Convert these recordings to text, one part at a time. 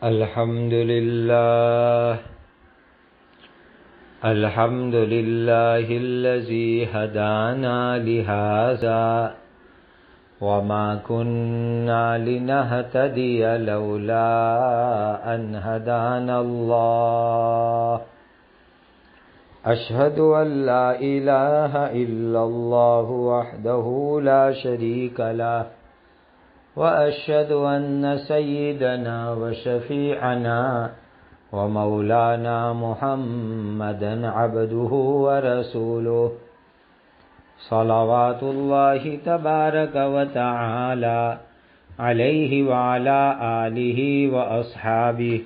الحمد لله الذي هدانا لهذا وما كنا لنهتدي لولا أن هدانا الله أشهد أن لا إله إلا الله وحده لا شريك له وأشهد أن سيدنا وشفيعنا ومولانا محمدا عبده ورسوله صلوات الله تبارك وتعالى عليه وعلى آله وأصحابه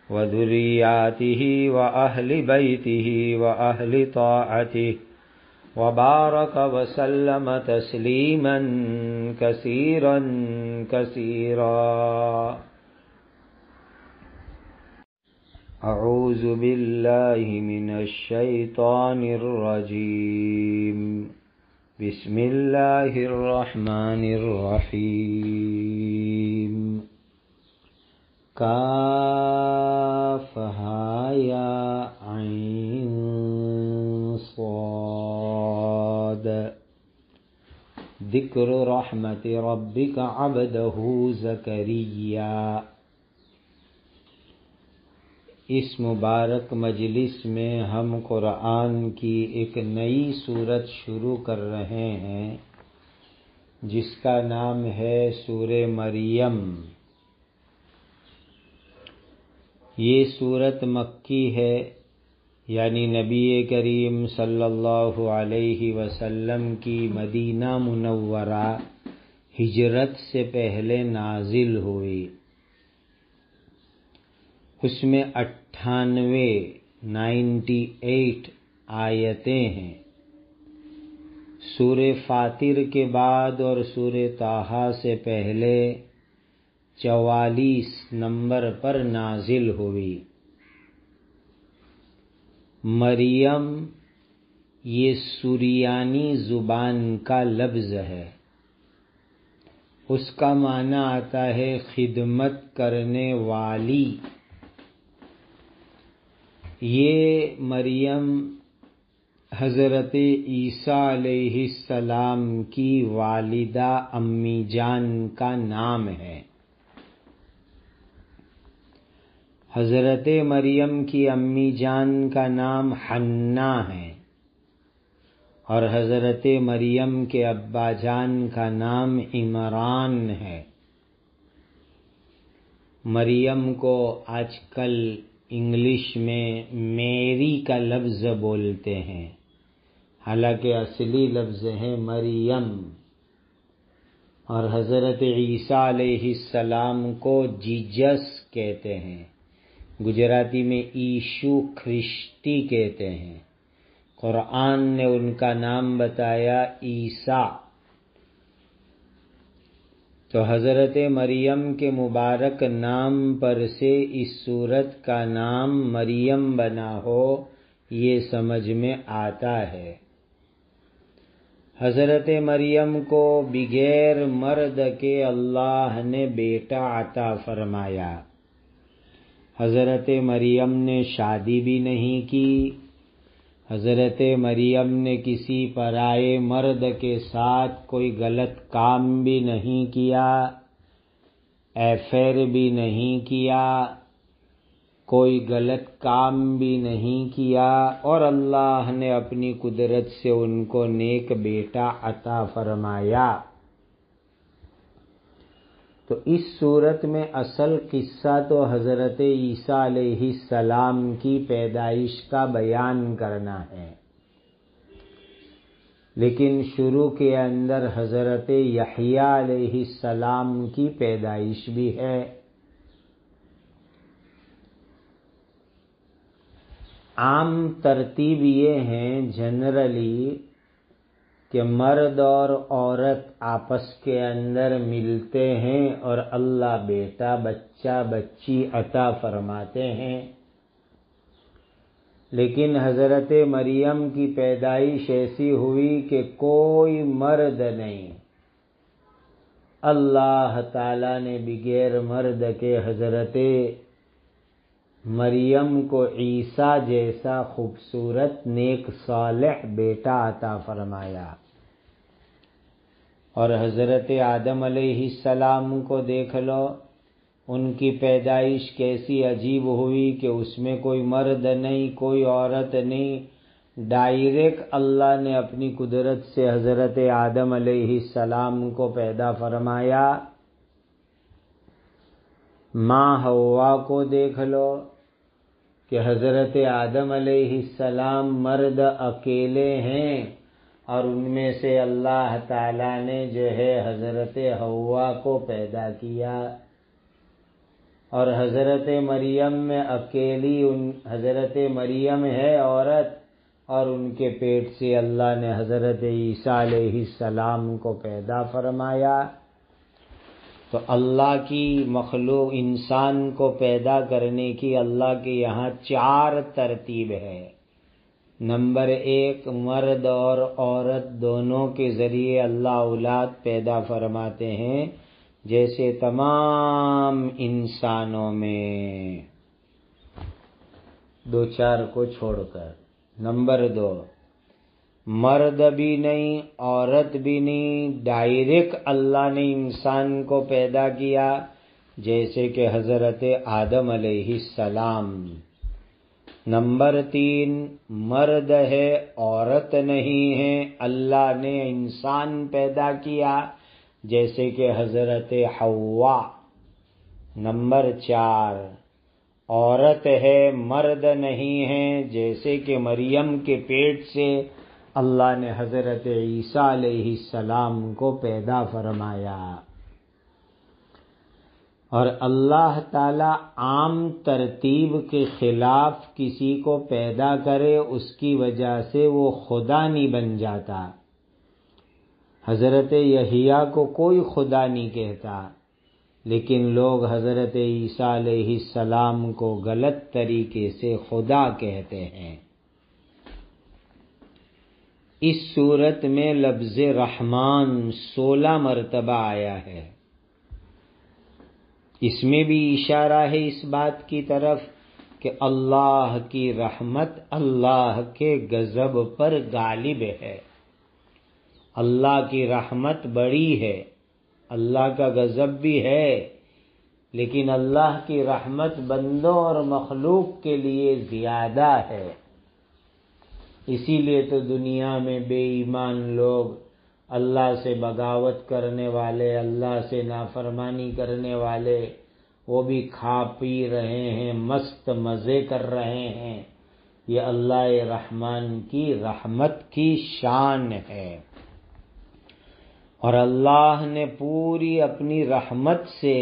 وذرياته وأهل بيته وأهل طاعته وبارك وسلم تسليما كثيرا كثيرا. أعوذ بالله من الشيطان الرجيم. بسم الله الرحمن الرحيم. كافها يا عين صاد. ذکر رحمت ربک عبدہ زکریا. اس مبارک مجلس میں ہم قرآن کی ایک نئی سورت شروع کر رہے ہیں جس کا نام ہے سورہ مریم. یہ سورت مکی ہے، یعنی نبی کریم صلی اللہ علیہ وسلم کی مدینہ منورہ ہجرت سے پہلے نازل ہوئی. اس میں 98 آیتیں ہیں. سورہ فاطر کے بعد اور سورہ طٰہٰ سے پہلے 44 نمبر پر نازل ہوئی. مریم یہ سریانی زبان کا لفظ ہے. اس کا معنی آتا ہے خدمت کرنے والی. یہ مریم حضرت عیسیٰ علیہ السلام کی والدہ امی جان کا نام ہے. حضرت مریم کی امی جان کا نام حنا ہے اور حضرت مریم کے ابا جان کا نام عمران ہے. مریم کو آج کل انگلش میں میری کا لفظ بولتے ہیں، حالانکہ اصلی لفظ ہے مریم. اور حضرت عیسیٰ علیہ السلام کو جیجس کہتے ہیں. گجراتی میں ایشو خرشتی کہتے ہیں. قرآن نے ان کا نام بتایا عیسیٰ. تو حضرت مریم کے مبارک نام پر سے اس سورت کا نام مریم بنا ہو، یہ سمجھ میں آتا ہے. حضرت مریم کو بغیر مرد کے اللہ نے بیٹا عطا فرمایا. حضرت مریم نے شادی بھی نہیں کی. حضرت مریم نے کسی پرائے مرد کے ساتھ کوئی غلط کام بھی نہیں کیا، افیئر بھی نہیں کیا، کوئی غلط کام بھی نہیں کیا، اور اللہ نے اپنی قدرت سے ان کو نیک بیٹا عطا فرمایا. تو اس صورت میں اصل قصہ تو حضرت عیسیٰ علیہ السلام کی پیدائش کا بیان کرنا ہے، لیکن شروع کے اندر حضرت یحییٰ علیہ السلام کی پیدائش بھی ہے. عام ترتیب یہ ہے جنرلی کہ مرد اور عورت آپس کے اندر ملتے ہیں اور اللہ بیٹا بچہ بچی عطا فرماتے ہیں. لیکن حضرت مریم کی پیدائش ایسی ہوئی کہ کوئی مرد نہیں، اللہ تعالیٰ نے بغیر مرد کے حضرت مریم کو عیسیٰ جیسا خوبصورت نیک صالح بیٹا عطا فرمایا، اور حضرت آدم علیہ السلام کو دیکھ لو، ان کی پیدائش کیسی عجیب ہوئی کہ اس میں کوئی مرد نہیں، کوئی عورت نہیں، ڈائریکٹ اللہ نے اپنی قدرت سے حضرت آدم علیہ السلام کو پیدا فرمایا۔ ماں حوا کو دیکھ لو کہ حضرت آدم علیہ السلام مرد اکیلے ہیں، اور ان میں سے اللہ تعالیٰ نے جو ہے حضرت حوا کو پیدا کیا، اور حضرت مریم میں اکیلی حضرت مریم ہے عورت، اور ان کے پیٹ سے اللہ نے حضرت عیسیٰ علیہ السلام کو پیدا فرمایا۔ تو اللہ کی مخلوق انسان کو پیدا کرنے کی اللہ کے یہاں 4 ترتیب ہے۔ نمبر 1، مرد اور عورت دونوں کے ذریعے اللہ اولاد پیدا فرماتے ہیں، جیسے تمام انسانوں میں 2-4 کو چھوڑ کر۔ نمبر 2، مرد بھی نہیں عورت بھی نہیں، ڈائریکٹ اللہ نے انسان کو پیدا کیا، جیسے کہ حضرت آدم علیہ السلام۔ نمبر 3، مرد ہے عورت نہیں ہے، اللہ نے انسان پیدا کیا، جیسے کہ حضرت حوا۔ نمبر 4، عورت ہے مرد نہیں ہے، جیسے کہ مریم کے پیٹ سے اللہ نے حضرت عیسیٰ علیہ السلام کو پیدا فرمایا۔ اور اللہ تعالی عام ترتیب کے خلاف کسی کو پیدا کرے، اس کی وجہ سے وہ خدا نہیں بن جاتا۔ حضرت یحییٰ کو کوئی خدا نہیں کہتا، لیکن لوگ حضرت عیسیٰ علیہ السلام کو غلط طریقے سے خدا کہتے ہیں۔ اس صورت میں لفظ رحمان 16 مرتبہ آیا ہے۔ اس میں بھی اشارہ ہے اس بات کی طرف کہ اللہ کی رحمت اللہ کے غضب پر غالب ہے۔ اللہ کی رحمت بڑی ہے، اللہ کا غضب بھی ہے، لیکن اللہ کی رحمت بندوں اور مخلوق کے لیے زیادہ ہے۔ اسی لیے تو دنیا میں بے ایمان لوگ، اللہ سے بغاوت کرنے والے، اللہ سے نافرمانی کرنے والے، وہ بھی کھا پی رہے ہیں، مست مزے کر رہے ہیں۔ یہ اللہ رحمان کی رحمت کی شان ہے، اور اللہ نے پوری اپنی رحمت سے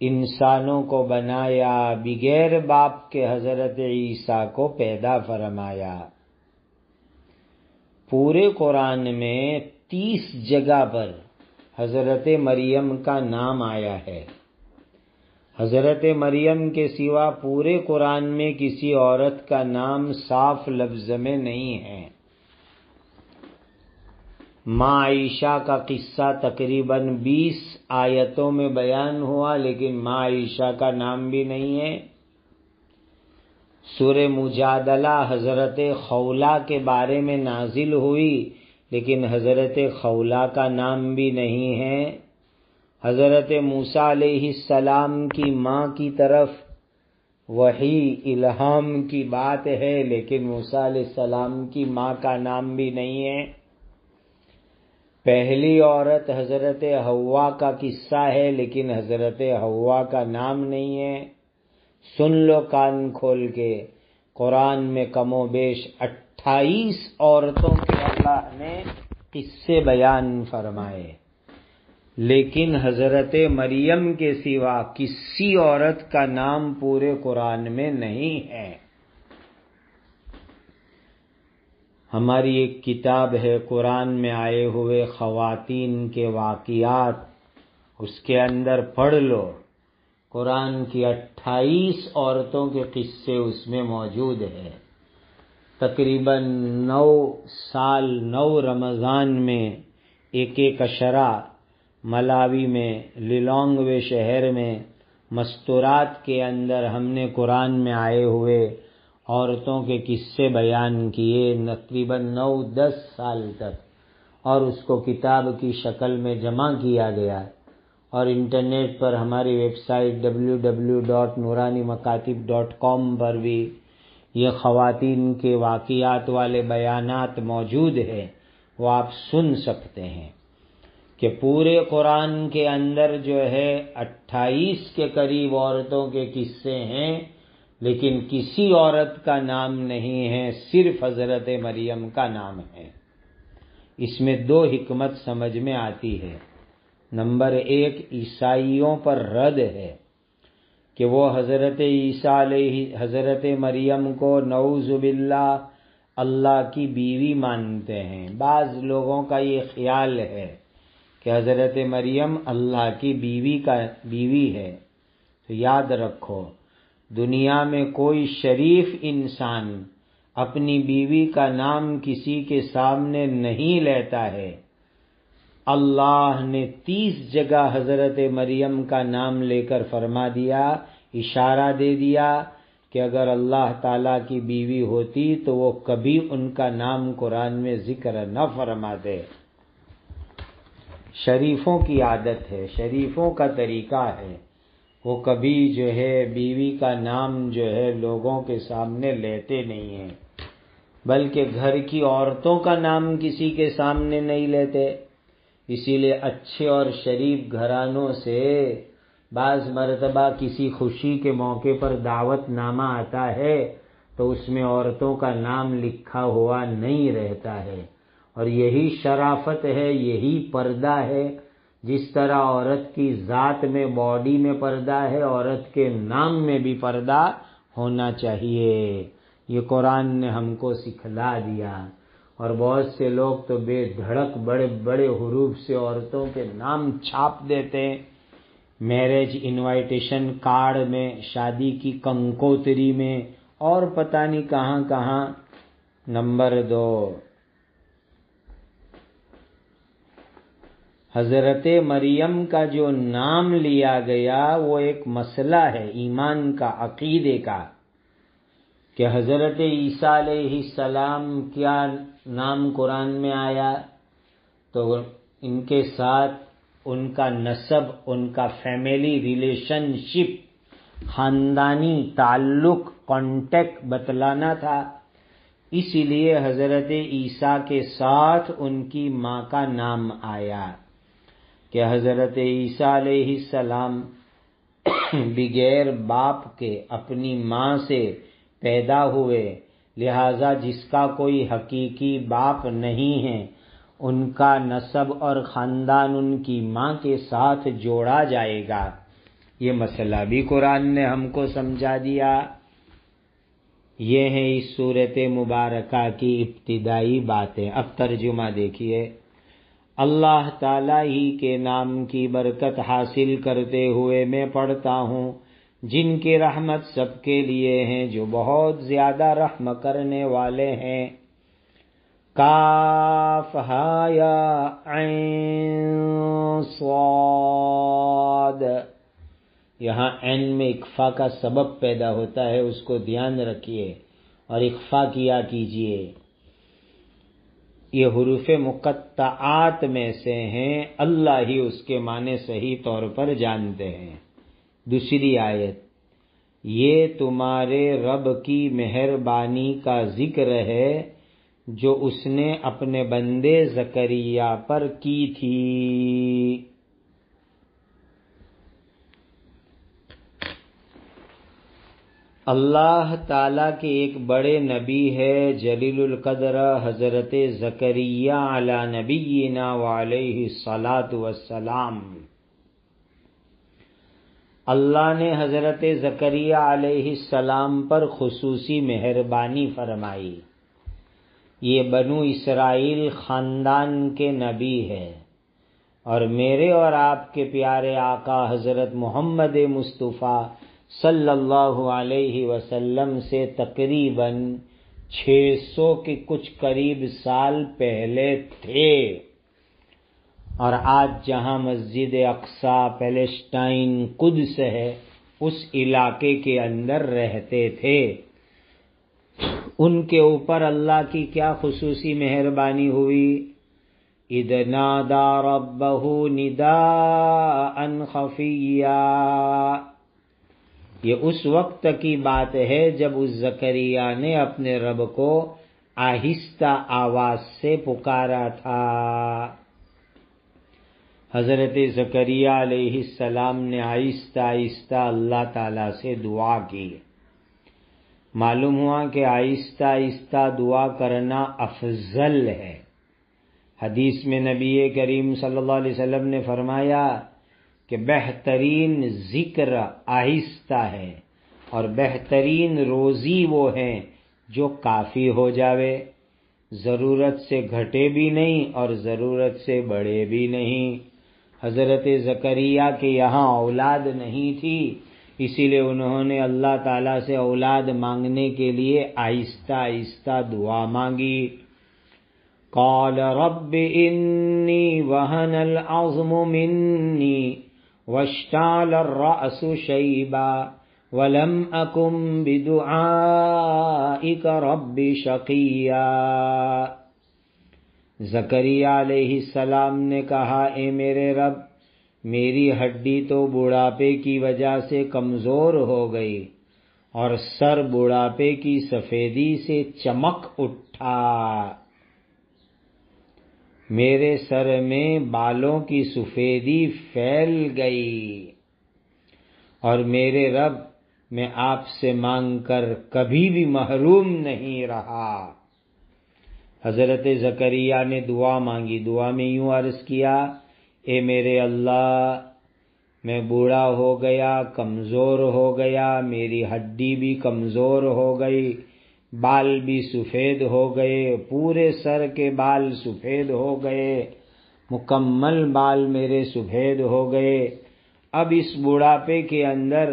انسانوں کو بنایا، بغیر باپ کے حضرت عیسیٰ کو پیدا فرمایا۔ پورے قرآن میں 30 جگہ پر حضرت مریم کا نام آیا ہے۔ حضرت مریم کے سوا پورے قرآن میں کسی عورت کا نام صاف لفظ میں نہیں ہے۔ ماں عائشہ کا قصہ تقریباً 20 آیتوں میں بیان ہوا، لیکن ماں عائشہ کا نام بھی نہیں ہے۔ سورہ مجادلہ حضرت خولہ کے بارے میں نازل ہوئی، لیکن حضرت خولہ کا نام بھی نہیں ہے۔ حضرت موسیٰ علیہ السلام کی ماں کی طرف وحی الہام کی بات ہے، لیکن موسیٰ علیہ السلام کی ماں کا نام بھی نہیں ہے۔ پہلی عورت حضرت حوا کا قصہ ہے، لیکن حضرت حوا کا نام نہیں ہے۔ سن لو کان کھول کے، قرآن میں کم و بیش 28 عورتوں کے اللہ نے قصے بیان فرمائے، لیکن حضرت مریم کے سوا کسی عورت کا نام پورے قرآن میں نہیں ہے۔ ہماری ایک کتاب ہے قرآن میں آئے ہوئے خواتین کے واقعات، اس کے اندر پڑھ لو، قرآن کی 28 عورتوں کے قصے اس میں موجود ہے۔ تقریباً 9 سال 9 رمضان میں ایک عشرہ ملاوی میں للونگوے شہر میں مستورات کے اندر ہم نے قرآن میں آئے ہوئے عورتوں کے قصے بیان کیے تقریباً 9-10 سال تک، اور اس کو کتاب کی شکل میں جمع کیا گیا، اور انٹرنیٹ پر ہماری ویب سائٹ www.nuranimakaatib.com پر بھی یہ خواتین کے واقعات والے بیانات موجود ہیں، وہ آپ سن سکتے ہیں کہ پورے قرآن کے اندر جو ہے 28 کے قریب عورتوں کے قصے ہیں، لیکن کسی عورت کا نام نہیں ہے، صرف حضرت مریم کا نام ہے۔ اس میں 2 حکمت سمجھ میں آتی ہے۔ نمبر 1، عیسائیوں پر رد ہے کہ وہ حضرت مریم کو نعوذ باللہ اللہ کی بیوی مانتے ہیں۔ بعض لوگوں کا یہ خیال ہے کہ حضرت مریم اللہ کی بیوی ہے، تو یاد رکھو دنیا میں کوئی شریف انسان اپنی بیوی کا نام کسی کے سامنے نہیں لیتا ہے۔ اللہ نے 30 جگہ حضرت مریم کا نام لے کر فرما دیا، اشارہ دے دیا کہ اگر اللہ تعالیٰ کی بیوی ہوتی تو وہ کبھی ان کا نام قرآن میں ذکر نہ فرماتے۔ شریفوں کی عادت ہے، شریفوں کا طریقہ ہے، وہ کبھی جو ہے بیوی کا نام جو ہے لوگوں کے سامنے لیتے نہیں ہیں، بلکہ گھر کی عورتوں کا نام کسی کے سامنے نہیں لیتے۔ اسی لیے اچھے اور شریف گھرانوں سے بعض مرتبہ کسی خوشی کے موقع پر دعوت نامہ آتا ہے تو اس میں عورتوں کا نام لکھا ہوا نہیں رہتا ہے، اور یہی شرافت ہے، یہی پردہ ہے۔ جس طرح عورت کی ذات میں، باڈی میں پردہ ہے، عورت کے نام میں بھی پردہ ہونا چاہیے۔ یہ قرآن نے ہم کو سکھلا دیا، اور بہت سے لوگ تو بے دھڑک بڑے بڑے حروف سے عورتوں کے نام چھاپ دیتے ہیں، میرج انویٹیشن کارڈ میں، شادی کی کنکوتری میں، اور پتہ نہیں کہاں کہاں۔ نمبر 2، حضرت مریم کا جو نام لیا گیا وہ ایک مسئلہ ہے ایمان کا، عقیدے کا، کہ حضرت عیسیٰ علیہ السلام کیا نام قرآن میں آیا، تو ان کے ساتھ ان کا نسب، ان کا فیملی ریلیشن شپ، خاندانی تعلق، کانٹیکٹ بتلانا تھا، اسی لیے حضرت عیسیٰ کے ساتھ ان کی ماں کا نام آیا کہ حضرت عیسیٰ علیہ السلام بغیر باپ کے اپنی ماں سے پیدا ہوئے، لہذا جس کا کوئی حقیقی باپ نہیں ہے ان کا نسب اور خاندان ان کی ماں کے ساتھ جوڑا جائے گا۔ یہ مسئلہ بھی قرآن نے ہم کو سمجھا دیا۔ یہ ہیں اس سورت مبارکہ کی ابتدائی باتیں۔ اب ترجمہ دیکھیے۔ اللہ تعالیٰ ہی کے نام کی برکت حاصل کرتے ہوئے میں پڑھتا ہوں، جن کی رحمت سب کے لیے ہیں، جو بہت زیادہ رحم کرنے والے ہیں۔ کاف ہا یا عین صاد، یہاں عین میں اخفا کا سبب پیدا ہوتا ہے، اس کو دھیان رکھیے اور اخفا کیا کیجیے۔ یہ حروف مقطعات میں سے ہیں، اللہ ہی اس کے معنی صحیح طور پر جانتے ہیں۔ دوسری آیت، یہ تمہارے رب کی مہربانی کا ذکر ہے جو اس نے اپنے بندے زکریا پر کی تھی۔ اللہ تعالیٰ کے ایک بڑے نبی ہے جلیل القدر حضرت زکریا علی نبینا وعلیہ الصلاۃ والسلام۔ اللہ نے حضرت زکریا علیہ السلام پر خصوصی مہربانی فرمائی۔ یہ بنو اسرائیل خاندان کے نبی ہے، اور میرے اور آپ کے پیارے آقا حضرت محمد مصطفیٰ صلی اللہ علیہ وسلم سے تقریباً 600 کے کچھ قریب سال پہلے تھے۔ اور آج جہاں مسجد اقصی پیلسٹائن قدس ہے اس علاقے کے اندر رہتے تھے، ان کے اوپر اللہ کی کیا خصوصی مہربانی ہوئی؟ اذ نادى ربه نداء خفیا، یہ اس وقت کی بات ہے جب اس زکریا نے اپنے رب کو آہستہ آواز سے پکارا تھا۔ حضرت زکریا علیہ السلام نے آہستہ آہستہ اللہ تعالی سے دعا کی۔ معلوم ہوا کہ آہستہ آہستہ دعا کرنا افضل ہے۔ حدیث میں نبی کریم صلی اللہ علیہ وسلم نے فرمایا کہ بہترین ذکر آہستہ ہے اور بہترین روزی وہ ہے جو کافی ہو جاوے، ضرورت سے گھٹے بھی نہیں اور ضرورت سے بڑھے بھی نہیں۔ حضرت زکریا کے یہاں اولاد نہیں تھی، اسی لیے انہوں نے اللہ تعالیٰ سے اولاد مانگنے کے لیے آہستہ آہستہ دعا مانگی۔ قال رب انی وہن العظم منی واشتعل الرأس شیبا ولم اکن بدعائک رب شقیا۔ زکریا علیہ السلام نے کہا، اے میرے رب، میری ہڈی تو بڑھاپے کی وجہ سے کمزور ہو گئی اور سر بڑھاپے کی سفیدی سے چمک اٹھا، میرے سر میں بالوں کی سفیدی پھیل گئی، اور میرے رب میں آپ سے مانگ کر کبھی بھی محروم نہیں رہا۔ حضرت زکریا نے دعا مانگی، دعا میں یوں عرض کیا، اے میرے اللہ، میں بوڑھا ہو گیا، کمزور ہو گیا، میری ہڈی بھی کمزور ہو گئی، بال بھی سفید ہو گئے، پورے سر کے بال سفید ہو گئے، مکمل بال میرے سفید ہو گئے۔ اب اس بڑھاپے کے اندر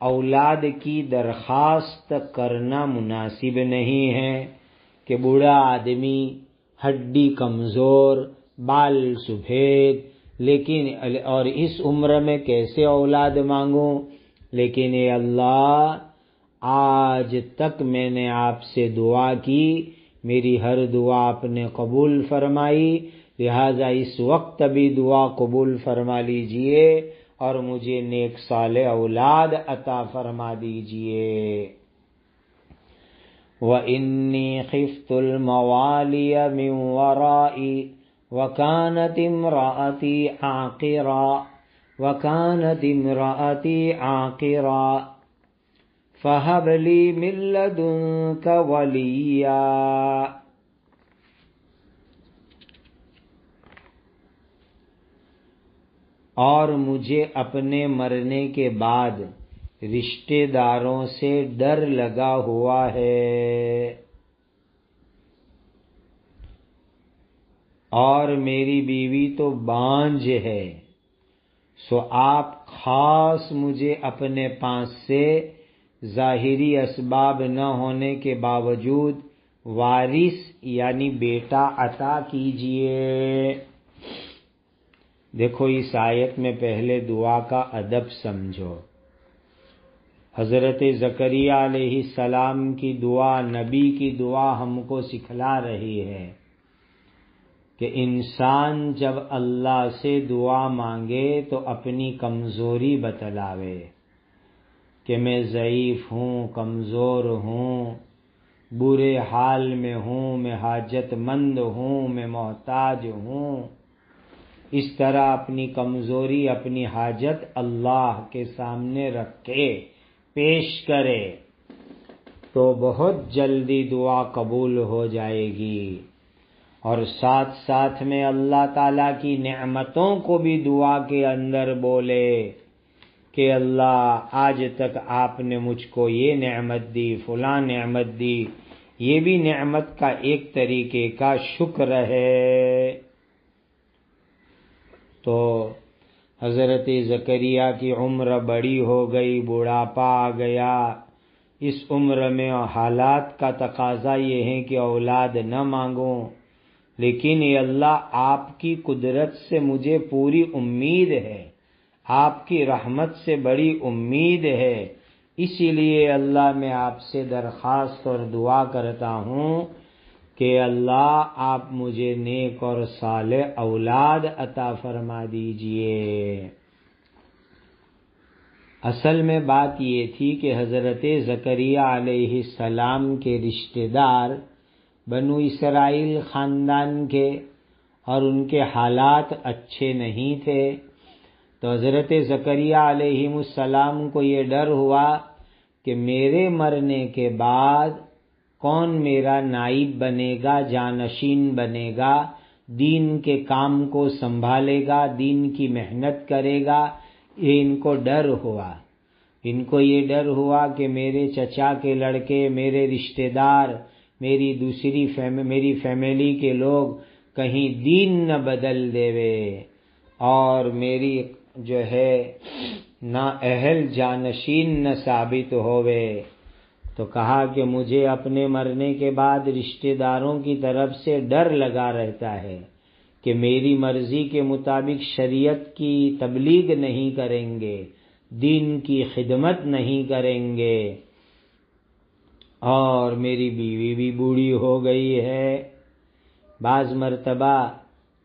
اولاد کی درخواست کرنا مناسب نہیں ہے کہ بوڑھا آدمی، ہڈی کمزور، بال سفید، لیکن اور اس عمر میں کیسے اولاد مانگوں؟ لیکن اے اللہ، آج تک میں نے آپ سے دعا کی، میری ہر دعا آپ نے قبول فرمائی، لہذا اس وقت بھی دعا قبول فرما لیجئے اور مجھے نیک صالح اولاد عطا فرما دیجئے۔ وَإِنِّي خِفْتُ الْمَوَالِيَ مِنْ وَرَائِي وَكَانَتِ امْرَأَتِي عَاقِرًا فَهَبْ لِي مِن لَّدُنكَ وَلِيًّا۔ اور مجھے اپنے مرنے کے بعد رشتہ داروں سے ڈر لگا ہوا ہے، اور میری بیوی تو بانجھ ہے، سو آپ خاص مجھے اپنے پاس سے ظاہری اسباب نہ ہونے کے باوجود وارث یعنی بیٹا عطا کیجئے۔ دیکھو اس آیت میں پہلے دعا کا ادب سمجھو۔ حضرت زکریا علیہ السلام کی دعا، نبی کی دعا ہم کو سکھلا رہی ہے کہ انسان جب اللہ سے دعا مانگے تو اپنی کمزوری بتلاوے کہ میں ضعیف ہوں، کمزور ہوں، برے حال میں ہوں، میں حاجت مند ہوں، میں محتاج ہوں۔ اس طرح اپنی کمزوری، اپنی حاجت اللہ کے سامنے رکھ کے پیش کرے تو بہت جلدی دعا قبول ہو جائے گی، اور ساتھ ساتھ میں اللہ تعالیٰ کی نعمتوں کو بھی دعا کے اندر بولے کہ اللہ آج تک آپ نے مجھ کو یہ نعمت دی، فلاں نعمت دی، یہ بھی نعمت کا ایک طریقے کا شکر ہے۔ تو حضرت زکریا کی عمر بڑی ہو گئی، بڑھاپا آ گیا، اس عمر میں حالات کا تقاضا یہ ہے کہ اولاد نہ مانگوں، لیکن اے اللہ آپ کی قدرت سے مجھے پوری امید ہے، آپ کی رحمت سے بڑی امید ہے، اسی لیے اللہ میں آپ سے درخواست اور دعا کرتا ہوں کہ اللہ آپ مجھے نیک اور صالح اولاد عطا فرما دیجئے۔ اصل میں بات یہ تھی کہ حضرت زکریا علیہ السلام کے رشتہ دار بنو اسرائیل خاندان کے اور ان کے حالات اچھے نہیں تھے، تو حضرت زکریا علیہ السلام کو یہ ڈر ہوا کہ میرے مرنے کے بعد کون میرا نائب بنے گا، جانشین بنے گا، دین کے کام کو سنبھالے گا، دین کی محنت کرے گا۔ یہ ان کو ڈر ہوا، ان کو یہ ڈر ہوا کہ میرے چچا کے لڑکے، میرے رشتہ دار، میری فیملی کے لوگ کہیں دین نہ بدل دیوے اور میری جو ہے نا اہل جانشین نہ ثابت ہوئے۔ تو کہا کہ مجھے اپنے مرنے کے بعد رشتہ داروں کی طرف سے ڈر لگا رہتا ہے کہ میری مرضی کے مطابق شریعت کی تبلیغ نہیں کریں گے، دین کی خدمت نہیں کریں گے، اور میری بیوی بھی بوڑھی ہو گئی ہے۔ بعض مرتبہ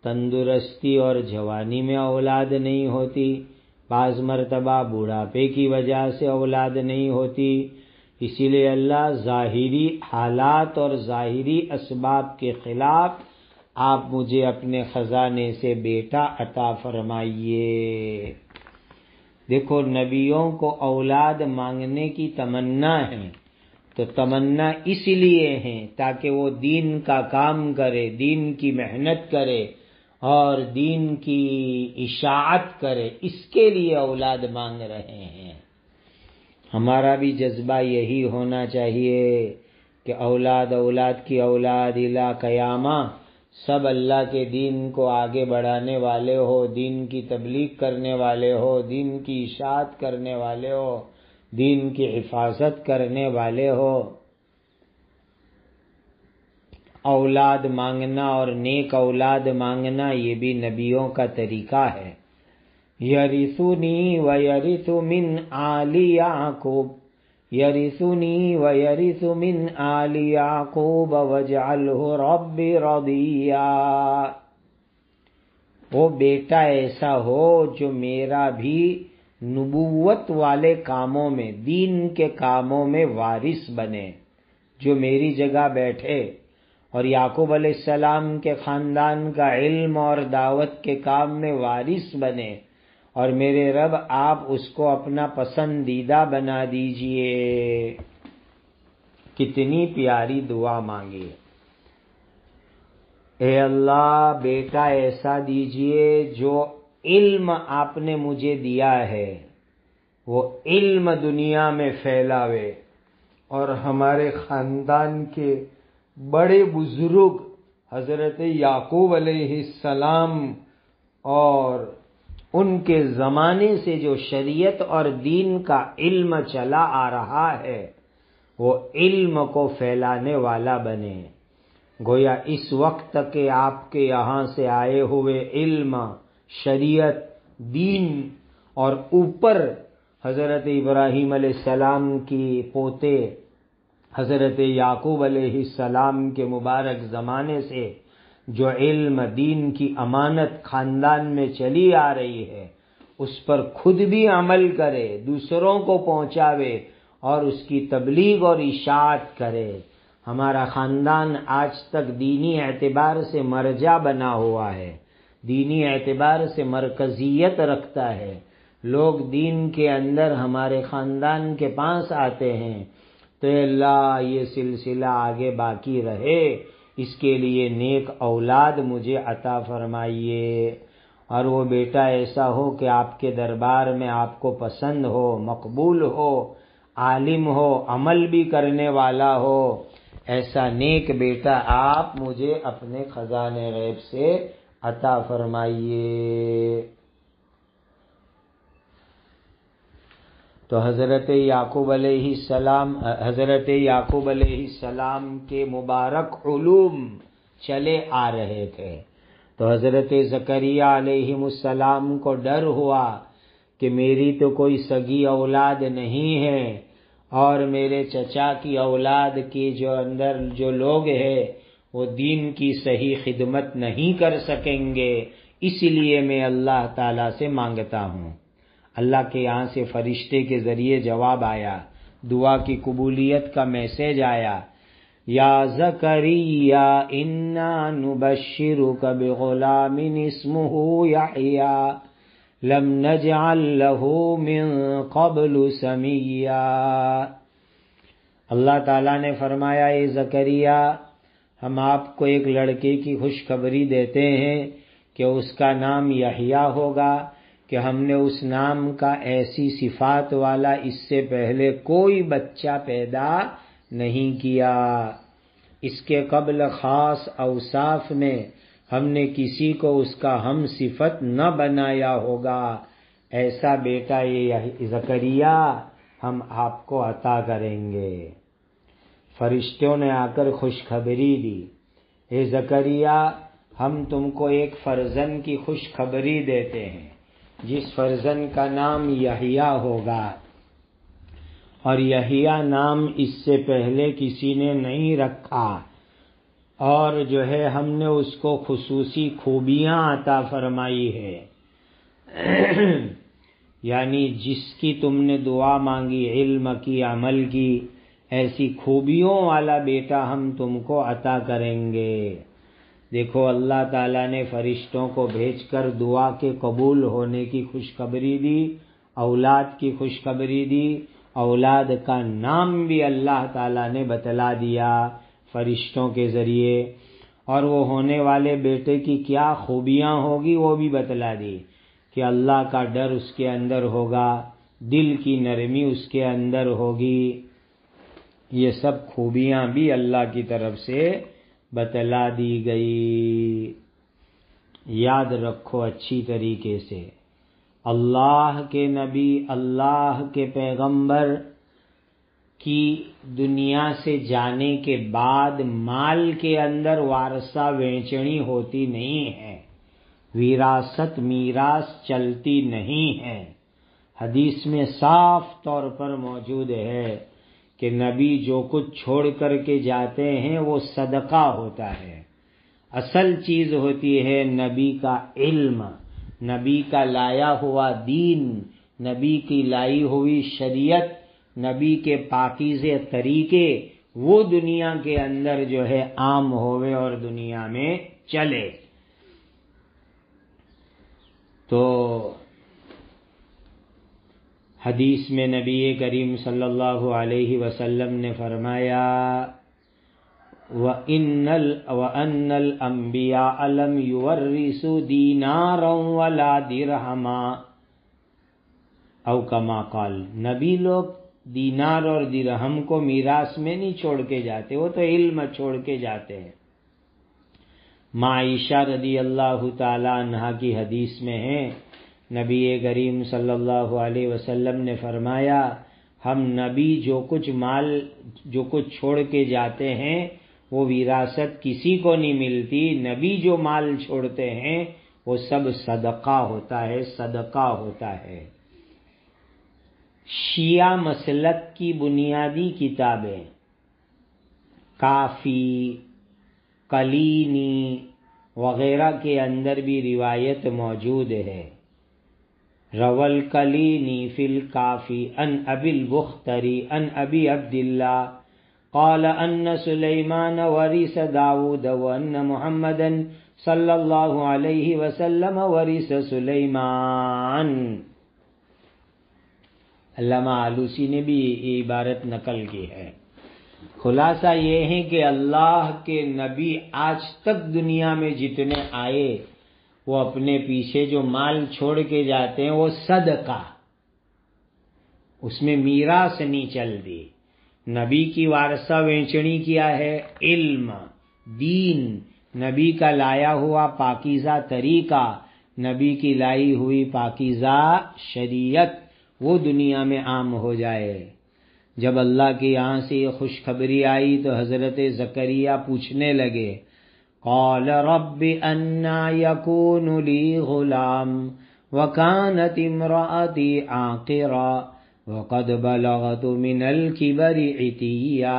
تندرستی اور جوانی میں اولاد نہیں ہوتی، بعض مرتبہ بوڑھاپے کی وجہ سے اولاد نہیں ہوتی، اسی لیے اللہ ظاہری حالات اور ظاہری اسباب کے خلاف آپ مجھے اپنے خزانے سے بیٹا عطا فرمائیے۔ دیکھو، نبیوں کو اولاد مانگنے کی تمنا ہے، تو تمنا اس لیے ہے تاکہ وہ دین کا کام کرے، دین کی محنت کرے اور دین کی اشاعت کرے، اس کے لیے اولاد مانگ رہے ہیں۔ ہمارا بھی جذبہ یہی ہونا چاہیے کہ اولاد کی اولاد الی قیامہ سب اللہ کے دین کو آگے بڑھانے والے ہو، دین کی تبلیغ کرنے والے ہو، دین کی اشاعت کرنے والے ہو، دین کی حفاظت کرنے والے ہو۔ اولاد مانگنا اور نیک اولاد مانگنا یہ بھی نبیوں کا طریقہ ہے۔ یرثنی ویرث من آل یعقوب، یرثنی ویرث من آل یعقوب واجعلہ رب رضیا۔ وہ بیٹا ایسا ہو جو میرا بھی نبوت والے کاموں میں، دین کے کاموں میں وارث بنے، جو میری جگہ بیٹھے اور یعقوب علیہ السلام کے خاندان کا علم اور دعوت کے کام میں وارث بنے، اور میرے رب آپ اس کو اپنا پسندیدہ بنا دیجئے۔ کتنی پیاری دعا مانگی، اے اللہ بیٹا ایسا دیجئے جو علم آپ نے مجھے دیا ہے وہ علم دنیا میں پھیلاوے، اور ہمارے خاندان کے بڑے بزرگ حضرت یعقوب علیہ السلام اور ان کے زمانے سے جو شریعت اور دین کا علم چلا آ رہا ہے وہ علم کو پھیلانے والا بنے۔ گویا اس وقت تک کہ آپ کے یہاں سے آئے ہوئے علم، شریعت، دین، اور اوپر حضرت ابراہیم علیہ السلام کی پوتے حضرت یعقوب علیہ السلام کے مبارک زمانے سے جو علم، دین کی امانت خاندان میں چلی آ رہی ہے اس پر خود بھی عمل کرے، دوسروں کو پہنچاوے اور اس کی تبلیغ اور اشاعت کرے۔ ہمارا خاندان آج تک دینی اعتبار سے مرجع بنا ہوا ہے، دینی اعتبار سے مرکزیت رکھتا ہے، لوگ دین کے اندر ہمارے خاندان کے پاس آتے ہیں، تو اللہ یہ سلسلہ آگے باقی رہے، اس کے لیے نیک اولاد مجھے عطا فرمائیے، اور وہ بیٹا ایسا ہو کہ آپ کے دربار میں آپ کو پسند ہو، مقبول ہو، عالم ہو، عمل بھی کرنے والا ہو۔ ایسا نیک بیٹا آپ مجھے اپنے خزانے غیب سے عطا فرمائیے۔ تو حضرت یعقوب علیہ السلام کے مبارک علوم چلے آ رہے تھے۔ تو حضرت زکریا علیہ السلام کو ڈر ہوا کہ میری تو کوئی سگی اولاد نہیں ہے اور میرے چچا کی اولاد کے جو لوگ ہیں وہ دین کی صحیح خدمت نہیں کر سکیں گے، اس لیے میں اللہ تعالیٰ سے مانگتا ہوں۔ اللہ کے یہاں سے فرشتے کے ذریعے جواب آیا، دعا کی قبولیت کا میسج آیا، یا زکریا انا نبشرک بغلام اسمہ یحییٰ لم نجعل له من قبل سمیا۔ اللہ تعالیٰ نے فرمایا، اے زکریا ہم آپ کو ایک لڑکے کی خوشخبری دیتے ہیں کہ اس کا نام یحییٰ ہوگا، کہ ہم نے اس نام کا ایسی صفات والا اس سے پہلے کوئی بچہ پیدا نہیں کیا، اس کے قبل خاص اوصاف میں ہم نے کسی کو اس کا ہم صفت نہ بنایا ہوگا، ایسا بیٹا یہ زکریا ہم آپ کو عطا کریں گے۔ فرشتوں نے آ کر خوشخبری دی، اے زکریا ہم تم کو ایک فرزند کی خوشخبری دیتے ہیں جس فرزند کا نام یحییٰ ہوگا، اور یحییٰ نام اس سے پہلے کسی نے نہیں رکھا، اور جو ہے ہم نے اس کو خصوصی خوبیاں عطا فرمائی ہے، یعنی جس کی تم نے دعا مانگی، علم کی، عمل کی، ایسی خوبیوں والا بیٹا ہم تم کو عطا کریں گے۔ دیکھو اللہ تعالیٰ نے فرشتوں کو بھیج کر دعا کے قبول ہونے کی خوشخبری دی، اولاد کی خوشخبری دی، اولاد کا نام بھی اللہ تعالیٰ نے بتلا دیا فرشتوں کے ذریعے، اور وہ ہونے والے بیٹے کی کیا خوبیاں ہوگی وہ بھی بتلا دی، کہ اللہ کا ڈر اس کے اندر ہوگا، دل کی نرمی اس کے اندر ہوگی، یہ سب خوبیاں بھی اللہ کی طرف سے بتلا دی گئی۔ یاد رکھو اچھی طریقے سے، اللہ کے نبی، اللہ کے پیغمبر کی دنیا سے جانے کے بعد مال کے اندر وارثہ وینچنی ہوتی نہیں ہے، وراثت میراث چلتی نہیں ہے۔ حدیث میں صاف طور پر موجود ہے کہ نبی جو کچھ چھوڑ کر کے جاتے ہیں وہ صدقہ ہوتا ہے۔ اصل چیز ہوتی ہے نبی کا علم، نبی کا لایا ہوا دین، نبی کی لائی ہوئی شریعت، نبی کے پاکیزے طریقے، وہ دنیا کے اندر جو ہے عام ہوئے اور دنیا میں چلے۔ تو حدیث میں نبی کریم صلی اللہ علیہ وسلم نے فرمایا، وَأَنَّ الْأَنْبِيَاءَ لَمْ يُوَرِّثُوا دِينَارًا وَلَا دِرْهَمًا، او کما قال، نبی لوگ دینار اور درہم کو میراث میں نہیں چھوڑ کے جاتے، وہ تو علم چھوڑ کے جاتے ہیں۔ عائشہ رضی اللہ تعالی عنہا کی حدیث میں ہے، نبی کریم صلی اللہ علیہ وسلم نے فرمایا، ہم نبی جو کچھ چھوڑ کے جاتے ہیں وہ وراثت کسی کو نہیں ملتی، نبی جو مال چھوڑتے ہیں وہ سب صدقہ ہوتا ہے، صدقہ ہوتا ہے۔ شیعہ مسلک کی بنیادی کتابیں کافی، کلینی وغیرہ کے اندر بھی روایت موجود ہے۔ روى الكليني في الكافي عن أبي البختري عن أبي عبد الله قال أن سليمان ورث داود وأن محمدا صلى الله عليه وسلم ورث سليمان۔ علامہ آلوسی نے بھی یہ عبارت نقل کی ہے۔ خلاصہ یہ ہے کہ اللہ کے نبی آج تک دنیا میں جتنے آئے وہ اپنے پیچھے جو مال چھوڑ کے جاتے ہیں وہ صدقہ، اس میں میراث نہیں چلتی۔ نبی کی وارثہ وینچنی کیا ہے؟ علم، دین، نبی کا لایا ہوا پاکیزہ طریقہ، نبی کی لائی ہوئی پاکیزہ شریعت، وہ دنیا میں عام ہو جائے۔ جب اللہ کے یہاں سے یہ خوشخبری آئی تو حضرت زکریا پوچھنے لگے، قال رب أنى يكون لي غلام وكانت امرأتي عاقرا وقد بلغت من الكبر عتيا۔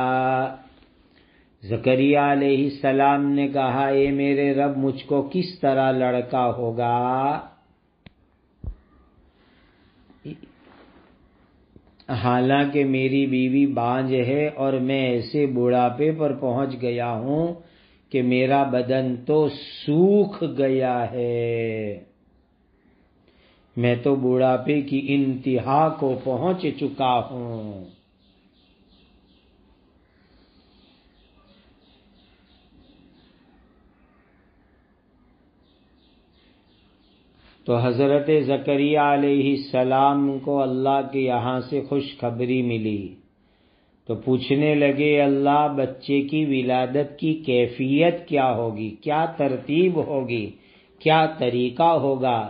زکریا علیہ السلام نے کہا، اے میرے رب، مجھ کو کس طرح لڑکا ہوگا؟ حالانکہ میری بیوی بانجھ ہے اور میں ایسے بڑھاپے پر پہنچ گیا ہوں کہ میرا بدن تو سوکھ گیا ہے، میں تو بڑھاپے کی انتہا کو پہنچ چکا ہوں۔ تو حضرت زکریا علیہ السلام کو اللہ کے یہاں سے خوشخبری ملی، تو پوچھنے لگے، اللہ، بچے کی ولادت کی کیفیت کیا ہوگی، کیا ترتیب ہوگی، کیا طریقہ ہوگا؟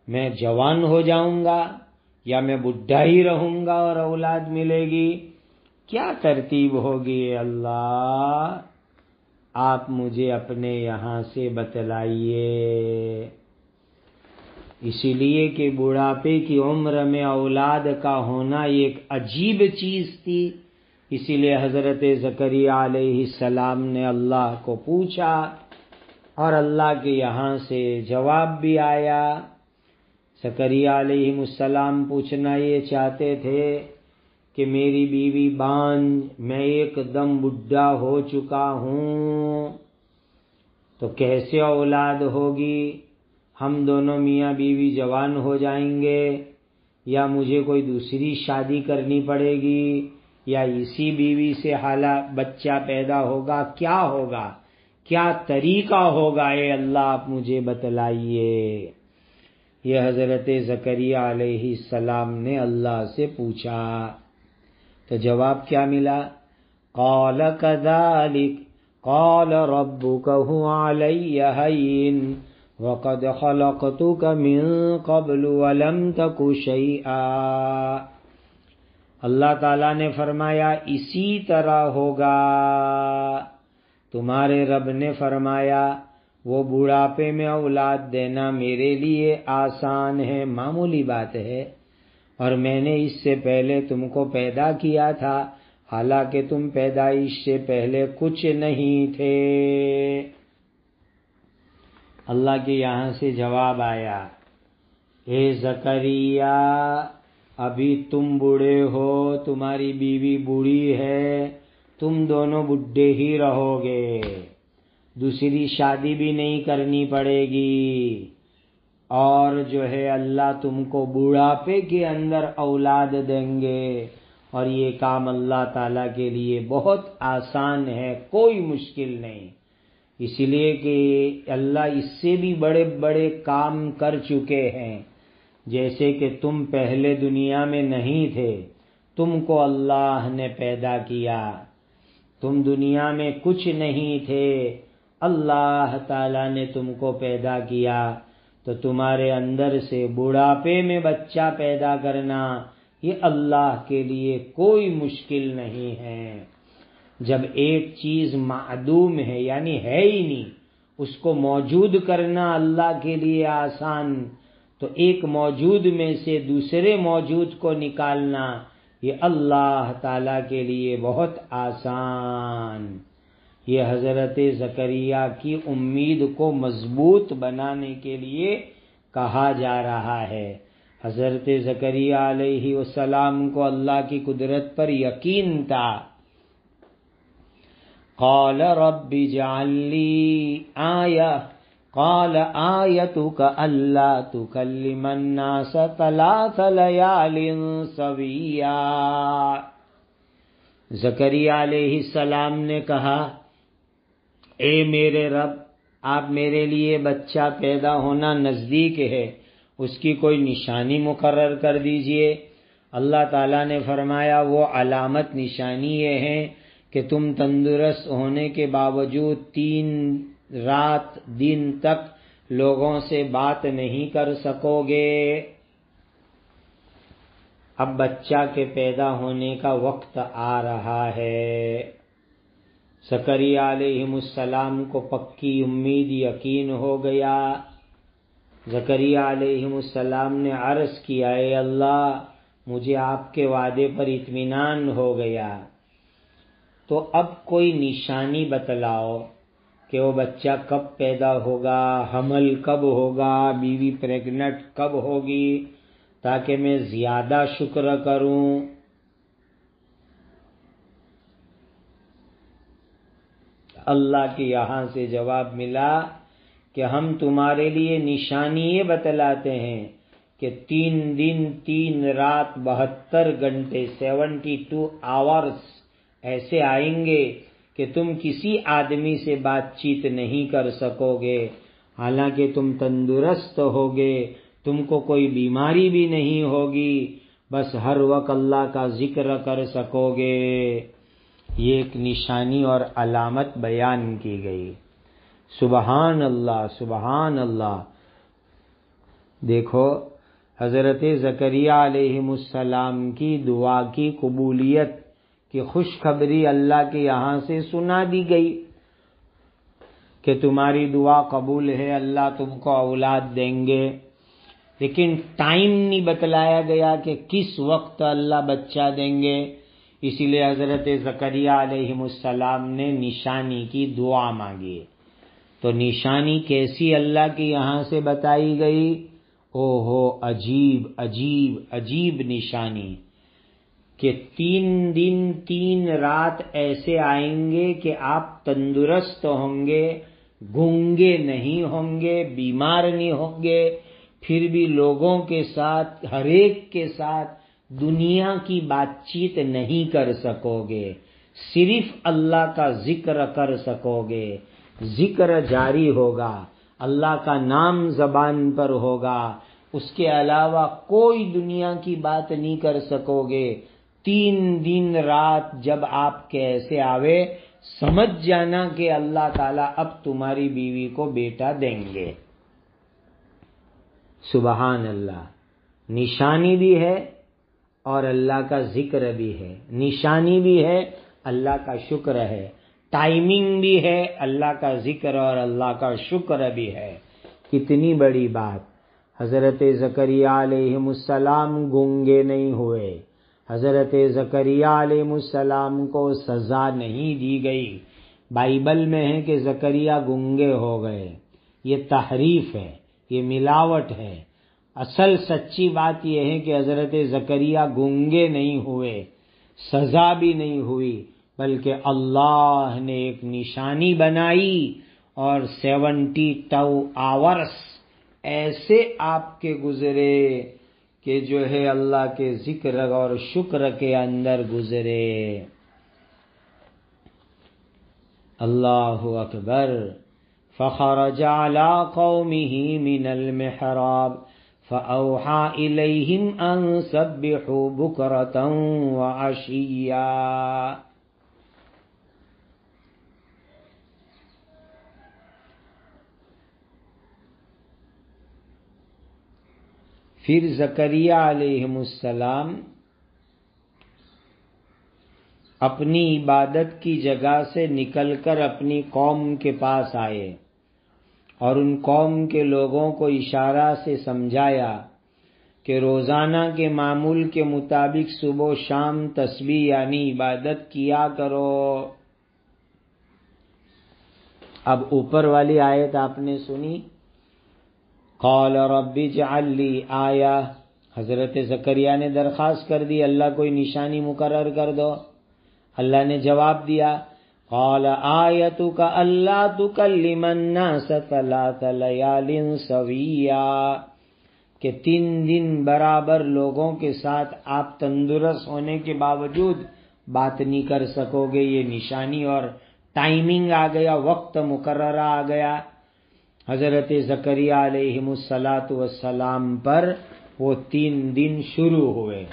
میں جوان ہو جاؤں گا یا میں بڈھا ہی رہوں گا اور اولاد ملے گی؟ کیا ترتیب ہوگی اللہ؟ آپ مجھے اپنے یہاں سے بتلائیے۔ اسی لیے کہ بڑھاپے کی عمر میں اولاد کا ہونا ایک عجیب چیز تھی، اسی لیے حضرت زکریا علیہ السلام نے اللہ کو پوچھا اور اللہ کے یہاں سے جواب بھی آیا۔ زکریا علیہ السلام پوچھنا یہ چاہتے تھے کہ میری بیوی بانجھ، میں ایک دم بڈھا ہو چکا ہوں، تو کیسے اولاد ہوگی؟ ہم دونوں میاں بیوی جوان ہو جائیں گے یا مجھے کوئی دوسری شادی کرنی پڑے گی یا اسی بیوی سے بچہ پیدا ہوگا؟ کیا ہوگا؟ کیا طریقہ ہوگا؟ اے اللہ، آپ مجھے بتلائیے۔ یہ حضرت زکریا علیہ السلام نے اللہ سے پوچھا، تو جواب کیا ملا؟ قال كذلك قال ربك هو علي هين وقد خلقتك من قبل ولم تك شيئا۔ اللہ تعالیٰ نے فرمایا، اسی طرح ہوگا۔ تمہارے رب نے فرمایا، وہ بڑھاپے میں اولاد دینا میرے لیے آسان ہے، معمولی بات ہے، اور میں نے اس سے پہلے تم کو پیدا کیا تھا، حالانکہ تم پیدائش سے پہلے کچھ نہیں تھے۔ اللہ کے یہاں سے جواب آیا، اے زکریا، ابھی تم بوڑھے ہو، تمہاری بیوی بوڑھی ہے، تم دونوں بڈھے ہی رہو گے، دوسری شادی بھی نہیں کرنی پڑے گی، اور جو ہے اللہ تم کو بڑھاپے کے اندر اولاد دیں گے، اور یہ کام اللہ تعالیٰ کے لیے بہت آسان ہے، کوئی مشکل نہیں۔ اس لیے کہ اللہ اس سے بھی بڑے بڑے کام کر چکے ہیں، جیسے کہ تم پہلے دنیا میں نہیں تھے، تم کو اللہ نے پیدا کیا، تم دنیا میں کچھ نہیں تھے، اللہ تعالیٰ نے تم کو پیدا کیا، تو تمہارے اندر سے بڑھاپے میں بچہ پیدا کرنا یہ اللہ کے لیے کوئی مشکل نہیں ہے۔ جب ایک چیز معدوم ہے یعنی ہے ہی نہیں، اس کو موجود کرنا اللہ کے لیے آسان، تو ایک موجود میں سے دوسرے موجود کو نکالنا یہ اللہ تعالیٰ کے لیے بہت آسان۔ یہ حضرت زکریا کی امید کو مضبوط بنانے کے لیے کہا جا رہا ہے۔ حضرت زکریا علیہ السلام کو اللہ کی قدرت پر یقین تھا۔ قال رب اجعل لي آية قال آيتك ألا تكلم الناس 3 ليال سويا۔ زکریا علیہ السلام نے کہا، اے میرے رب، آپ میرے لیے بچہ پیدا ہونا نزدیک ہے، اس کی کوئی نشانی مقرر کر دیجئے۔ اللہ تعالیٰ نے فرمایا، وہ علامت نشانی یہ ہے کہ تم تندرست ہونے کے باوجود 3 رات دن تک لوگوں سے بات نہیں کر سکو گے۔ اب بچہ کے پیدا ہونے کا وقت آ رہا ہے۔ زکریا علیہ السلام کو پکی امید یقین ہو گیا۔ زکریا علیہ السلام نے عرض کیا، اے اللہ مجھے آپ کے وعدے پر اطمینان ہو گیا، تو اب کوئی نشانی بتلاؤ کہ وہ بچہ کب پیدا ہوگا، حمل کب ہوگا، بیوی پریگنٹ کب ہوگی، تاکہ میں زیادہ شکر کروں۔ اللہ کے یہاں سے جواب ملا کہ ہم تمہارے لیے نشانی یہ بتلاتے ہیں کہ 3 دن 3 رات 72 گھنٹے 72 آورز ایسے آئیں گے کہ تم کسی آدمی سے بات چیت نہیں کر سکو گے، حالانکہ تم تندرست ہوگے، تم کو کوئی بیماری بھی نہیں ہوگی، بس ہر وقت اللہ کا ذکر کر سکو گے۔ یہ ایک نشانی اور علامت بیان کی گئی۔ سبحان اللہ، سبحان اللہ۔ دیکھو حضرت زکریا علیہ السلام کی دعا کی قبولیت کی خوشخبری اللہ کے یہاں سے سنا دی گئی کہ تمہاری دعا قبول ہے، اللہ تم کو اولاد دیں گے، لیکن ٹائم نہیں بتلایا گیا کہ کس وقت اللہ بچہ دیں گے۔ اسی لیے حضرت زکریا علیہ السلام نے نشانی کی دعا مانگی۔ تو نشانی کیسی اللہ کے یہاں سے بتائی گئی؟ او ہو، عجیب عجیب عجیب نشانی کہ 3 دن 3 رات ایسے آئیں گے کہ آپ تندرست ہوں گے، گونگے نہیں ہوں گے، بیمار نہیں ہوں گے، پھر بھی لوگوں کے ساتھ، ہر ایک کے ساتھ دنیا کی بات چیت نہیں کر سکو گے، صرف اللہ کا ذکر کر سکو گے، ذکر جاری ہوگا، اللہ کا نام زبان پر ہوگا، اس کے علاوہ کوئی دنیا کی بات نہیں کر سکو گے۔ 3 دن رات جب آپ کے ایسے آوے، سمجھ جانا کہ اللہ تعالیٰ اب تمہاری بیوی کو بیٹا دیں گے۔ سبحان اللہ، نشانی بھی ہے اور اللہ کا ذکر بھی ہے، نشانی بھی ہے، اللہ کا شکر ہے، ٹائمنگ بھی ہے، اللہ کا ذکر اور اللہ کا شکر بھی ہے۔ کتنی بڑی بات! حضرت زکریا علیہ السلام گونگے نہیں ہوئے، حضرت زکریا علیہ السلام کو سزا نہیں دی گئی۔ بائبل میں ہے کہ زکریا گونگے ہو گئے، یہ تحریف ہے، یہ ملاوٹ ہے۔ اصل سچی بات یہ ہے کہ حضرت زکریا گونگے نہیں ہوئے، سزا بھی نہیں ہوئی، بلکہ اللہ نے ایک نشانی بنائی اور 72 آورس ایسے آپ کے گزرے کہ جو ہے اللہ کے ذکر اور شکر کے اندر گزرے۔ اللہ اکبر۔ فخرج على قومه من المحراب فأوحى إليهم أن سبحوا بكرة وعشيا۔ پھر زکریا علیہ السلام اپنی عبادت کی جگہ سے نکل کر اپنی قوم کے پاس آئے اور ان قوم کے لوگوں کو اشارہ سے سمجھایا کہ روزانہ کے معمول کے مطابق صبح و شام تسبیح یعنی عبادت کیا کرو۔ اب اوپر والی آیت آپ نے سنی، قال رب اجعل لی آیہ، حضرت زکریا نے درخواست کر دی اللہ کوئی نشانی مقرر کر دو۔ اللہ نے جواب دیا، قال آیتک الا تکلم الناس 3 لیال سویا، کہ 3 دن برابر لوگوں کے ساتھ آپ تندرست ہونے کے باوجود بات نہیں کر سکو گے۔ یہ نشانی اور ٹائمنگ آ گیا، وقت مقررہ آ گیا۔ حضرت زکریا علیہ السلام پر وہ 3 دن شروع ہوئے،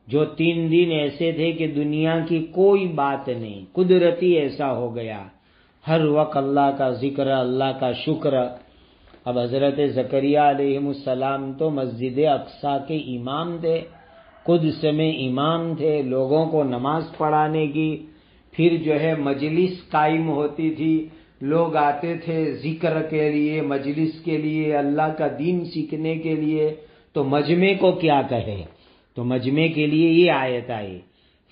جو 3 دن ایسے تھے کہ دنیا کی کوئی بات نہیں، قدرتی ایسا ہو گیا، ہر وقت اللہ کا ذکر، اللہ کا شکر۔ اب حضرت زکریا علیہ السلام تو مسجد اقصیٰ کے امام تھے، قدس میں امام تھے، لوگوں کو نماز پڑھانے کی پھر جو ہے مجلس قائم ہوتی تھی، لوگ آتے تھے ذکر کے لیے، مجلس کے لیے، اللہ کا دین سیکھنے کے لیے، تو مجمع کو کیا کہے؟ تو مجمع کے لیے یہ آیت آئی،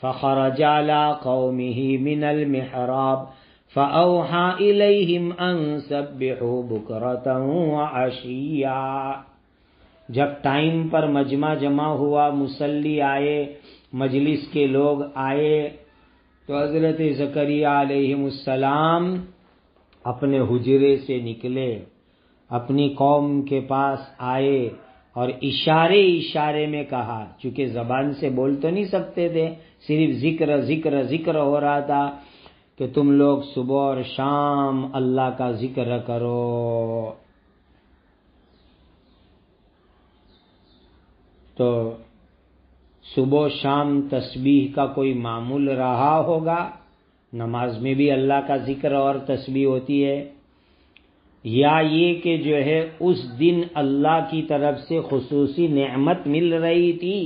فخرج علی قومہ من المحراب فأوحى إليهم أن سبحوا بكرة وعشيا۔ جب ٹائم پر مجمع جمع ہوا، مصلی آئے، مجلس کے لوگ آئے، تو حضرت زکریا علیہ السلام اپنے حجرے سے نکلے، اپنی قوم کے پاس آئے اور اشارے اشارے میں کہا، چونکہ زبان سے بول تو نہیں سکتے تھے، صرف ذکر ذکر ذکر ہو رہا تھا کہ تم لوگ صبح اور شام اللہ کا ذکر کرو۔ تو صبح و شام تسبیح کا کوئی معمول رہا ہوگا، نماز میں بھی اللہ کا ذکر اور تسبیح ہوتی ہے، یا یہ کہ جو ہے اس دن اللہ کی طرف سے خصوصی نعمت مل رہی تھی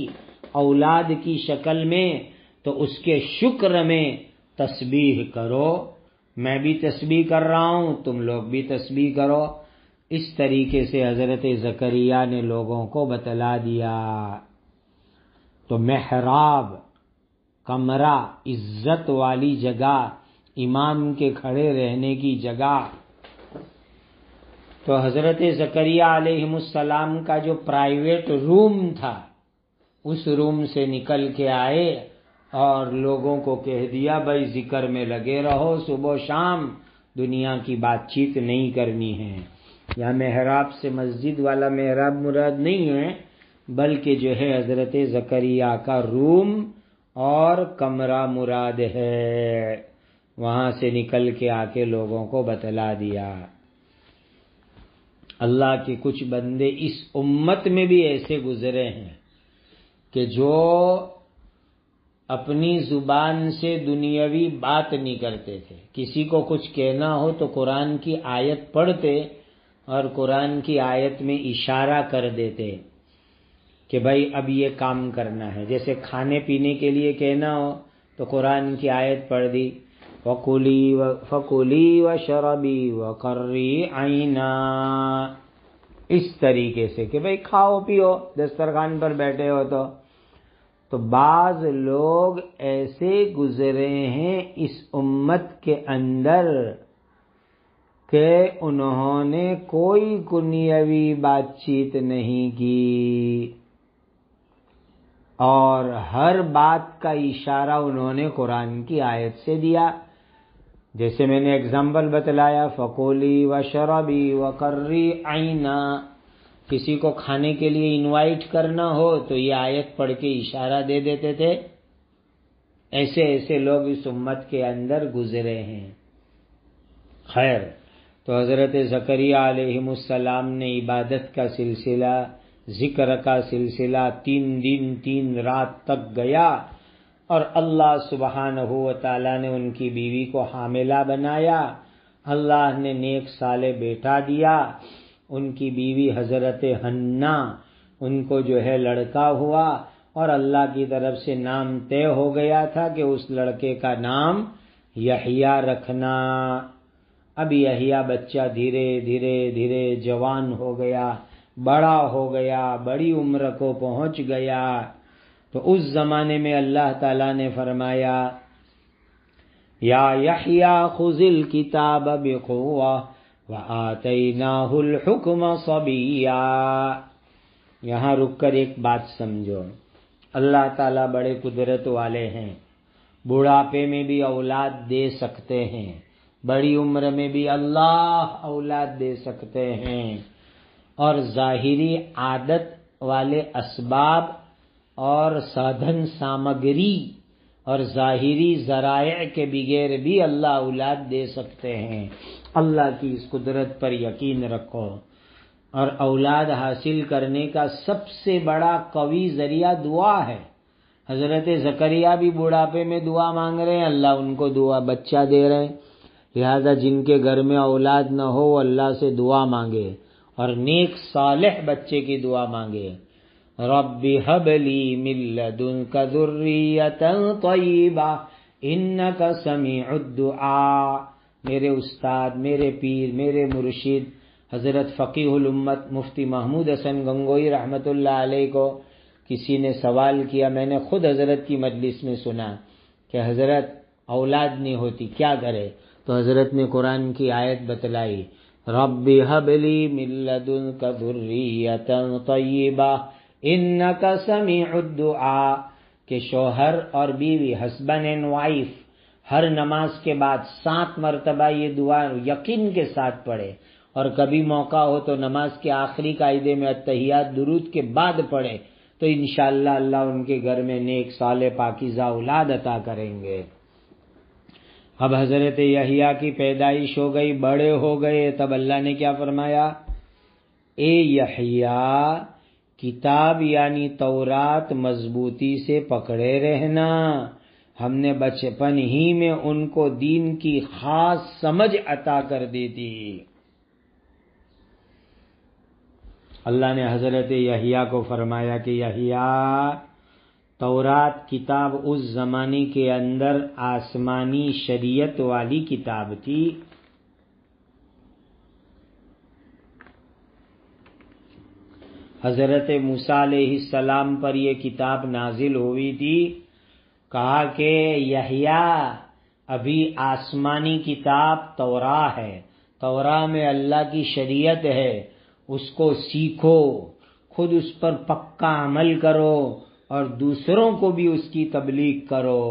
اولاد کی شکل میں، تو اس کے شکر میں تسبیح کرو، میں بھی تسبیح کر رہا ہوں، تم لوگ بھی تسبیح کرو۔ اس طریقے سے حضرت زکریا نے لوگوں کو بتلا دیا۔ تو محراب، کمرہ، عزت والی جگہ، امام کے کھڑے رہنے کی جگہ، تو حضرت زکریا علیہ السلام کا جو پرائیویٹ روم تھا، اس روم سے نکل کے آئے اور لوگوں کو کہہ دیا بھائی ذکر میں لگے رہو، صبح و شام دنیا کی بات چیت نہیں کرنی ہے۔ یا محراب سے مسجد والا محراب مراد نہیں ہے، بلکہ جو ہے حضرت زکریا کا روم اور کمرہ مراد ہے۔ وہاں سے نکل کے آ کے لوگوں کو بتلا دیا۔ اللہ کے کچھ بندے اس امت میں بھی ایسے گزرے ہیں کہ جو اپنی زبان سے دنیاوی بات نہیں کرتے تھے، کسی کو کچھ کہنا ہو تو قرآن کی آیت پڑھتے اور قرآن کی آیت میں اشارہ کر دیتے کہ بھائی اب یہ کام کرنا ہے۔ جیسے کھانے پینے کے لیے کہنا ہو تو قرآن کی آیت پڑھ دی، فَكُلِي وَشَرَبِي وَقَرِّي عَيْنًا، اس طریقے سے کہ بھائی کھاؤ پیو، دسترخوان پر بیٹھے ہو تو بعض لوگ ایسے گزرے ہیں اس امت کے اندر کہ انہوں نے کوئی دنیاوی بات چیت نہیں کی اور ہر بات کا اشارہ انہوں نے قرآن کی آیت سے دیا۔ جیسے میں نے اگزامپل بتلایا، فَكُلِي وَشَرَبِي وَقَرِّي عَيْنًا، کسی کو کھانے کے لیے انوائٹ کرنا ہو تو یہ آیت پڑھ کے اشارہ دے دیتے تھے۔ ایسے ایسے لوگ اس امت کے اندر گزرے ہیں۔ خیر، تو حضرت زکریا علیہ السلام نے عبادت کا سلسلہ، ذکر کا سلسلہ 3 دن 3 رات تک گیا، اور اللہ سبحانہ و تعالیٰ نے ان کی بیوی کو حاملہ بنایا، اللہ نے نیک صالح بیٹا دیا۔ ان کی بیوی حضرت حنا، ان کو جو ہے لڑکا ہوا، اور اللہ کی طرف سے نام طے ہو گیا تھا کہ اس لڑکے کا نام یحییٰ رکھنا۔ اب یحییٰ بچہ دھیرے دھیرے دھیرے جوان ہو گیا، بڑا ہو گیا، بڑی عمر کو پہنچ گیا۔ تو اس زمانے میں اللہ تعالیٰ نے فرمایا، یا یحییٰ خذ الکتاب بقوہ وآتیناہ الحکم صبیا۔ یہاں رک کر ایک بات سمجھو، اللہ تعالیٰ بڑے قدرت والے ہیں، بڑھاپے میں بھی اولاد دے سکتے ہیں، بڑی عمر میں بھی اللہ اولاد دے سکتے ہیں، اور ظاہری عادت والے اسباب اور سادھن سامگری اور ظاہری ذرائع کے بغیر بھی اللہ اولاد دے سکتے ہیں۔ اللہ کی اس قدرت پر یقین رکھو، اور اولاد حاصل کرنے کا سب سے بڑا قوی ذریعہ دعا ہے۔ حضرت زکریا بھی بڑھاپے میں دعا مانگ رہے ہیں، اللہ ان کو دعا بچہ دے رہے ہیں۔ لہذا جن کے گھر میں اولاد نہ ہو وہ اللہ سے دعا مانگے اور نیک صالح بچے کی دعا مانگے، رب ھب لی من لدنک ذریۃ طیبہ، انک سمیع الدعاء. میرے استاد، میرے پیر، میرے مرشد حضرت فقیہ الامت مفتی محمود حسن گنگوئی رحمۃ اللہ علیہ کو کسی نے سوال کیا، میں نے خود حضرت کی مجلس میں سنا کہ حضرت اولاد نہیں ہوتی کیا کرے، تو حضرت نے قرآن کی آیت بتلائی، رب هب لی من لدنک ذریۃ طیبہ انک سمیع الدعاء، کہ شوہر اور بیوی، ہسبینڈ اینڈ وائف، ہر نماز کے بعد 7 مرتبہ یہ دعا یقین کے ساتھ پڑھے، اور کبھی موقع ہو تو نماز کے آخری قاعدے میں التحیات درود کے بعد پڑھے، تو انشاءاللہ اللہ ان کے گھر میں نیک صالح پاکیزہ اولاد عطا کریں گے. اب حضرت یحییٰ کی پیدائش ہو گئی، بڑے ہو گئے، تب اللہ نے کیا فرمایا، اے یحییٰ کتاب یعنی تورات مضبوطی سے پکڑے رہنا. ہم نے بچپن ہی میں ان کو دین کی خاص سمجھ عطا کر دی تھی. اللہ نے حضرت یحییٰ کو فرمایا کہ یحییٰ، تورات کتاب اس زمانے کے اندر آسمانی شریعت والی کتاب تھی. حضرت موسیٰ علیہ السلام پر یہ کتاب نازل ہوئی تھی. کہا کہ یحییٰ ابھی آسمانی کتاب توراہ ہے، توراہ میں اللہ کی شریعت ہے، اس کو سیکھو، خود اس پر پکا عمل کرو اور دوسروں کو بھی اس کی تبلیغ کرو.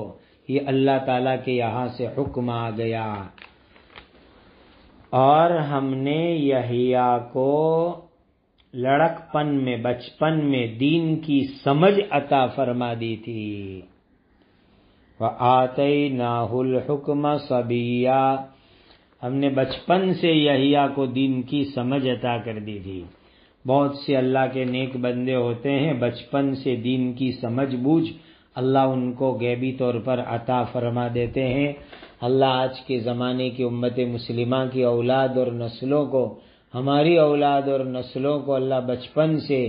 یہ اللہ تعالیٰ کے یہاں سے حکم آ گیا. اور ہم نے یحییٰ کو لڑکپن میں، بچپن میں دین کی سمجھ عطا فرما دی تھی. وَآتَيْنَاهُ الْحُكْمَ صَبِيًّا، ہم نے بچپن سے یحییٰ کو دین کی سمجھ عطا کر دی تھی. بہت سے اللہ کے نیک بندے ہوتے ہیں، بچپن سے دین کی سمجھ بوجھ اللہ ان کو غیبی طور پر عطا فرما دیتے ہیں. اللہ آج کے زمانے کی امت مسلمہ کی اولاد اور نسلوں کو، ہماری اولاد اور نسلوں کو اللہ بچپن سے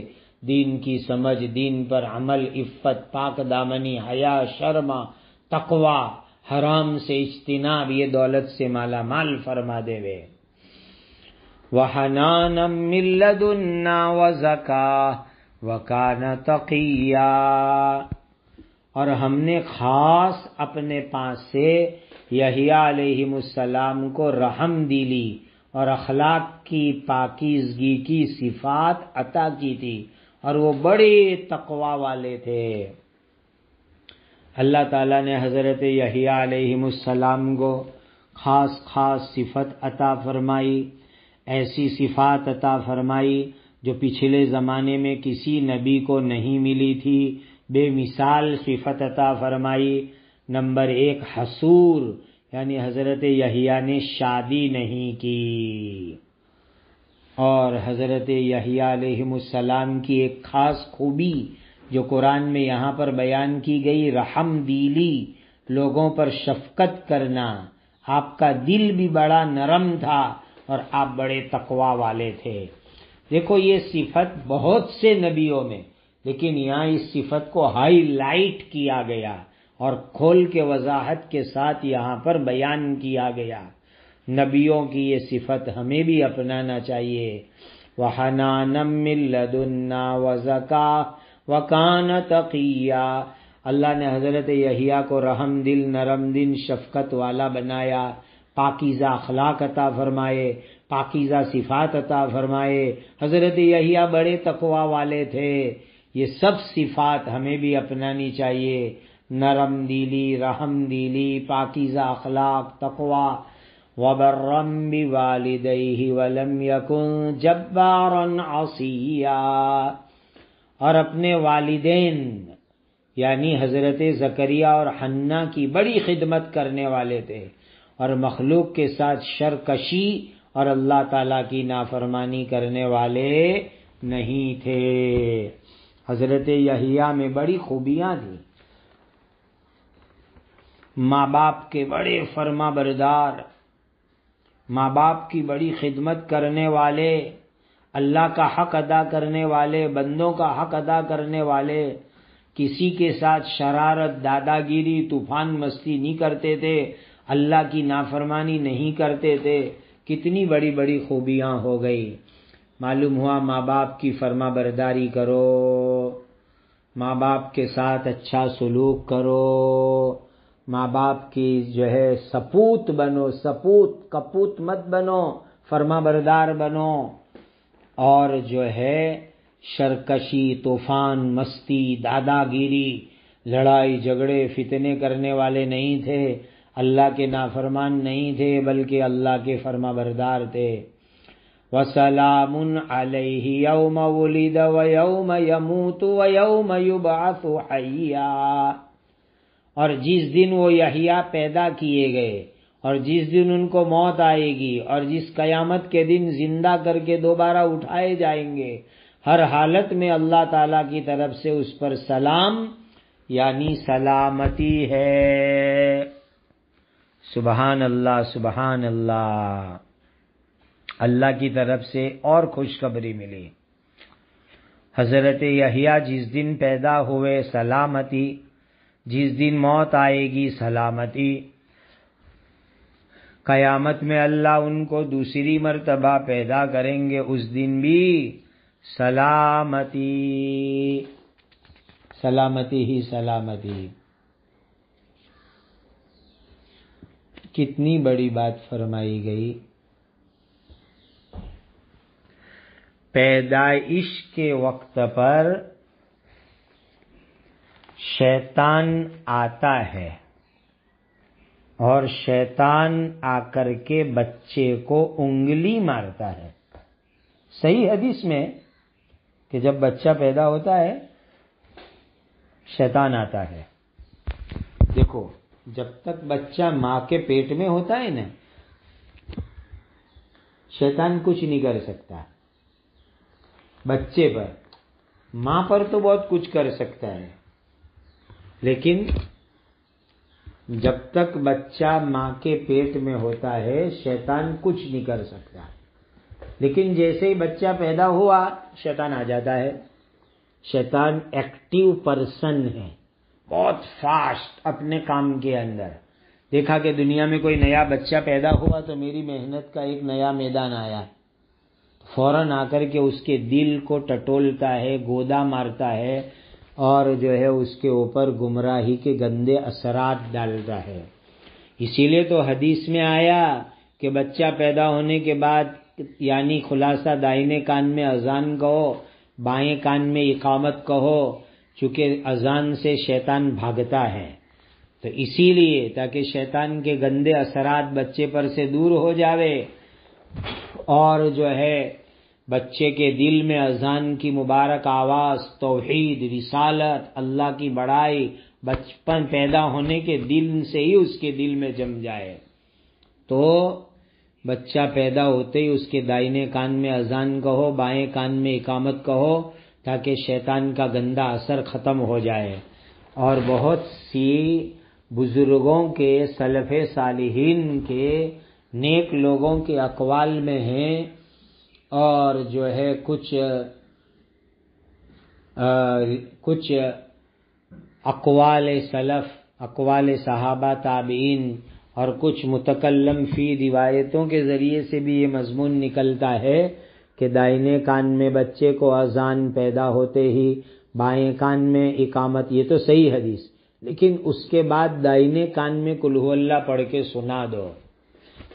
دین کی سمجھ، دین پر عمل، عفت، پاک دامنی، حیا، شرم، تقوی، حرام سے اجتناب، یہ دولت سے مالا مال فرما دے وے. وَحَنَانًا مِّن لَّدُنَّا وَزَكَاةً وَكَانَ تَقِيًّا، اور ہم نے خاص اپنے پاس سے یحییٰ علیہ السلام کو رحم دلی اور اخلاق کی پاکیزگی کی صفات عطا کی تھی، اور وہ بڑے تقوی والے تھے. اللہ تعالیٰ نے حضرت یحییٰ علیہ السلام کو خاص خاص صفت عطا فرمائی، ایسی صفات عطا فرمائی جو پچھلے زمانے میں کسی نبی کو نہیں ملی تھی. بے مثال صفت عطا فرمائی. نمبر 1 حصور، یعنی حضرت یحییٰ نے شادی نہیں کی. اور حضرت یحییٰ علیہ السلام کی ایک خاص خوبی جو قرآن میں یہاں پر بیان کی گئی، رحم دیلی، لوگوں پر شفقت کرنا. آپ کا دل بھی بڑا نرم تھا اور آپ بڑے تقوی والے تھے. دیکھو یہ صفت بہت سے نبیوں میں، لیکن یہاں اس صفت کو ہائی لائٹ کیا گیا اور کھول کے وضاحت کے ساتھ یہاں پر بیان کیا گیا. نبیوں کی یہ صفت ہمیں بھی اپنانا چاہیے. وَحَنَانًا مِّن لَّدُنَّا وَزَكَاةً وَكَانَ تَقِيًّا، اللہ نے حضرت یحییٰ کو رحم دل، نرم دل، شفقت والا بنایا، پاکیزہ اخلاق عطا فرمائے، پاکیزہ صفات عطا فرمائے. حضرت یحییٰ بڑے تقوی والے تھے. یہ سب صفات ہمیں بھی اپنانی چاہیے، نرم دلی، رحم دلی، پاکیزہ اخلاق، تقوی. وَبَرًّا بِوَالِدَيْهِ وَلَمْ يَكُنْ جَبَّارًا عَصِيًّا، اور اپنے والدین یعنی حضرت زکریا اور حنا کی بڑی خدمت کرنے والے تھے، اور مخلوق کے ساتھ شرکشی اور اللہ تعالیٰ کی نافرمانی کرنے والے نہیں تھے. حضرت یحییٰ میں بڑی خوبیاں تھیں. ماں باپ کے بڑے فرما بردار، ماں باپ کی بڑی خدمت کرنے والے، اللہ کا حق ادا کرنے والے، بندوں کا حق ادا کرنے والے. کسی کے ساتھ شرارت، دادا گیری، طوفان مستی نہیں کرتے تھے، اللہ کی نافرمانی نہیں کرتے تھے، کتنی بڑی بڑی خوبیاں ہو گئی۔ معلوم ہوا ماں باپ کی فرما برداری کرو، ماں باپ کے ساتھ اچھا سلوک کرو، ماں باپ کی جو ہے سپوت بنو، سپوت کپوت مت بنو، فرما بردار بنو، اور جو ہے شرکشی، طوفان مستی، دادا گیری، لڑائی جھگڑے فتنے کرنے والے نہیں تھے، اللہ کے نافرمان نہیں تھے، بلکہ اللہ کے فرما بردار تھے۔ وَسَلَامٌ عَلَيْهِ يَوْمَ وُلِدَ وَيَوْمَ يَمُوتُ وَيَوْمَ يُبْعَثُ حَيًّا، اور جس دن وہ یحییٰ پیدا کیے گئے اور جس دن ان کو موت آئے گی اور جس قیامت کے دن زندہ کر کے دوبارہ اٹھائے جائیں گے، ہر حالت میں اللہ تعالیٰ کی طرف سے اس پر سلام یعنی سلامتی ہے۔ سبحان اللہ، سبحان اللہ۔ اللہ کی طرف سے اور خوشخبری ملی، حضرت یحییٰ جس دن پیدا ہوئے سلامتی، جس دن موت آئے گی سلامتی، قیامت میں اللہ ان کو دوسری مرتبہ پیدا کریں گے، اس دن بھی سلامتی، سلامتی ہی سلامتی۔ کتنی بڑی بات فرمائی گئی۔ پیدائش کے وقت پر شیطان آتا ہے اور شیطان آ کر کے بچے کو انگلی مارتا ہے۔ صحیح حدیث میں کہ جب بچہ پیدا ہوتا ہے شیطان آتا ہے۔ دیکھو، جب تک بچہ ماں کے پیٹ میں ہوتا ہے نا، شیطان کچھ نہیں کر سکتا بچے پر، ماں پر تو بہت کچھ کر سکتا ہے، لیکن جب تک بچہ ماں کے پیٹ میں ہوتا ہے شیطان کچھ نہیں کر سکتا۔ لیکن جیسے ہی بچہ پیدا ہوا شیطان آ جاتا ہے۔ شیطان ایکٹیو پرسن ہے، بہت فاسٹ اپنے کام کے اندر۔ دیکھا کہ دنیا میں کوئی نیا بچہ پیدا ہوا تو میری محنت کا ایک نیا میدان آیا، فوراً آ کر کے اس کے دل کو ٹٹولتا ہے، گودا مارتا ہے، اور جو ہے اس کے اوپر گمراہی کے گندے اثرات ڈالتا ہے۔ اسی لیے تو حدیث میں آیا کہ بچہ پیدا ہونے کے بعد یعنی خلاصہ دائیں کان میں اذان کہو، بائیں کان میں اقامت کہو، چونکہ اذان سے شیطان بھاگتا ہے۔ تو اسی لیے تاکہ شیطان کے گندے اثرات بچے پر سے دور ہو جاوے، اور جو ہے بچے کے دل میں اذان کی مبارک آواز، توحید، رسالت، اللہ کی بڑائی بچپن پیدا ہونے کے دل سے ہی اس کے دل میں جم جائے، تو بچہ پیدا ہوتے ہی اس کے دائیں کان میں اذان کہو، بائیں کان میں اقامت کہو، تاکہ شیطان کا گندا اثر ختم ہو جائے۔ اور بہت سی بزرگوں کے، سلف صالحین کے، نیک لوگوں کے اقوال میں ہیں، اور جو ہے کچھ اقوال سلف، اقوال صحابہ تابعین، اور کچھ متکلم فی روایتوں کے ذریعے سے بھی یہ مضمون نکلتا ہے کہ دائیں کان میں بچے کو اذان پیدا ہوتے ہی، بائیں کان میں اقامت، یہ تو صحیح حدیث، لیکن اس کے بعد دائیں کان میں قل ہو اللہ پڑھ کے سنا دو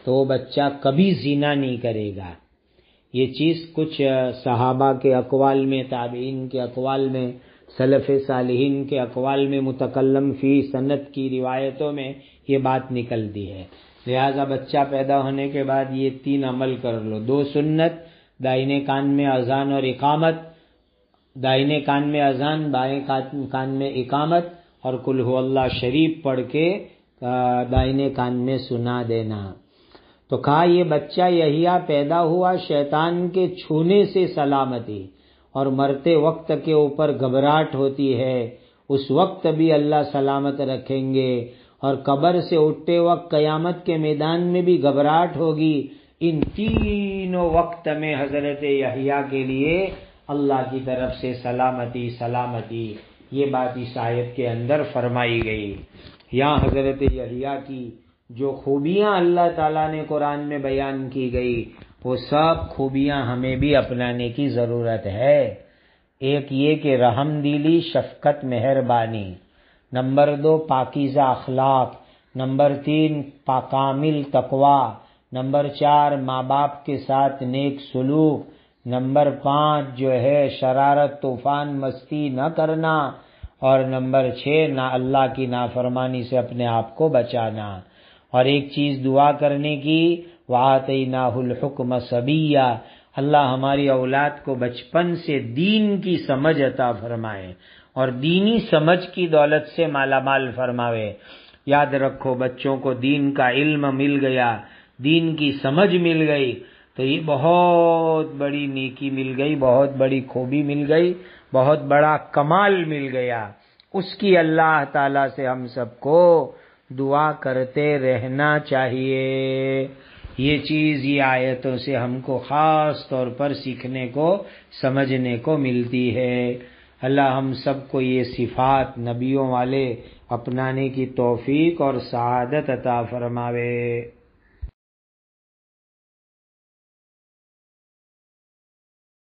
تو وہ بچہ کبھی زنا نہیں کرے گا۔ یہ چیز کچھ صحابہ کے اقوال میں، تابعین کے اقوال میں، سلف صالحین کے اقوال میں، متکلم فی سنت کی روایتوں میں یہ بات نکلتی ہے۔ لہذا بچہ پیدا ہونے کے بعد یہ 3 عمل کر لو، 2 سنت، دائیں کان میں اذان اور اقامت، دائیں کان میں اذان، بائیں کان میں اقامت، اور قل ہو اللہ شریف پڑھ کے دائیں کان میں سنا دینا۔ تو کہا یہ بچہ یحییٰ پیدا ہوا شیطان کے چھونے سے سلامتی، اور مرتے وقت کے اوپر گھبراہٹ ہوتی ہے، اس وقت بھی اللہ سلامت رکھیں گے، اور قبر سے اٹھتے وقت قیامت کے میدان میں بھی گھبراہٹ ہوگی۔ ان تینوں وقت میں حضرت یحییٰ کے لیے اللہ کی طرف سے سلامتی سلامتی، یہ بات اس آیت کے اندر فرمائی گئی۔ یہاں حضرت یحییٰ کی جو خوبیاں اللہ تعالیٰ نے قرآن میں بیان کی گئی وہ سب خوبیاں ہمیں بھی اپنانے کی ضرورت ہے۔ ایک یہ کہ رحم دلی، شفقت، مہربانی، نمبر 2 پاکیزہ اخلاق، نمبر 3 کامل تقوی، نمبر 4 ماں باپ کے ساتھ نیک سلوک، نمبر 5 جو ہے شرارت، طوفان، مستی نہ کرنا، اور نمبر 6 نہ اللہ کی نافرمانی سے اپنے آپ کو بچانا۔ اور ایک چیز دعا کرنے کی، وَآتَيْنَاهُ الْحُكْمَ صَبِيًّا، اللہ ہماری اولاد کو بچپن سے دین کی سمجھ عطا فرمائے اور دینی سمجھ کی دولت سے مالا مال فرماوے۔ یاد رکھو بچوں کو دین کا علم مل گیا، دین کی سمجھ مل گئی تو یہ بہت بڑی نیکی مل گئی، بہت بڑی خوبی مل گئی، بہت بڑا کمال مل گیا۔ اس کی اللہ تعالیٰ سے ہم سب کو دعا کرتے رہنا چاہیے۔ یہ چیز یہ آیتوں سے ہم کو خاص طور پر سیکھنے کو، سمجھنے کو ملتی ہے۔ اللہ ہم سب کو یہ صفات نبیوں والے اپنانے کی توفیق اور سعادت عطا فرماوے۔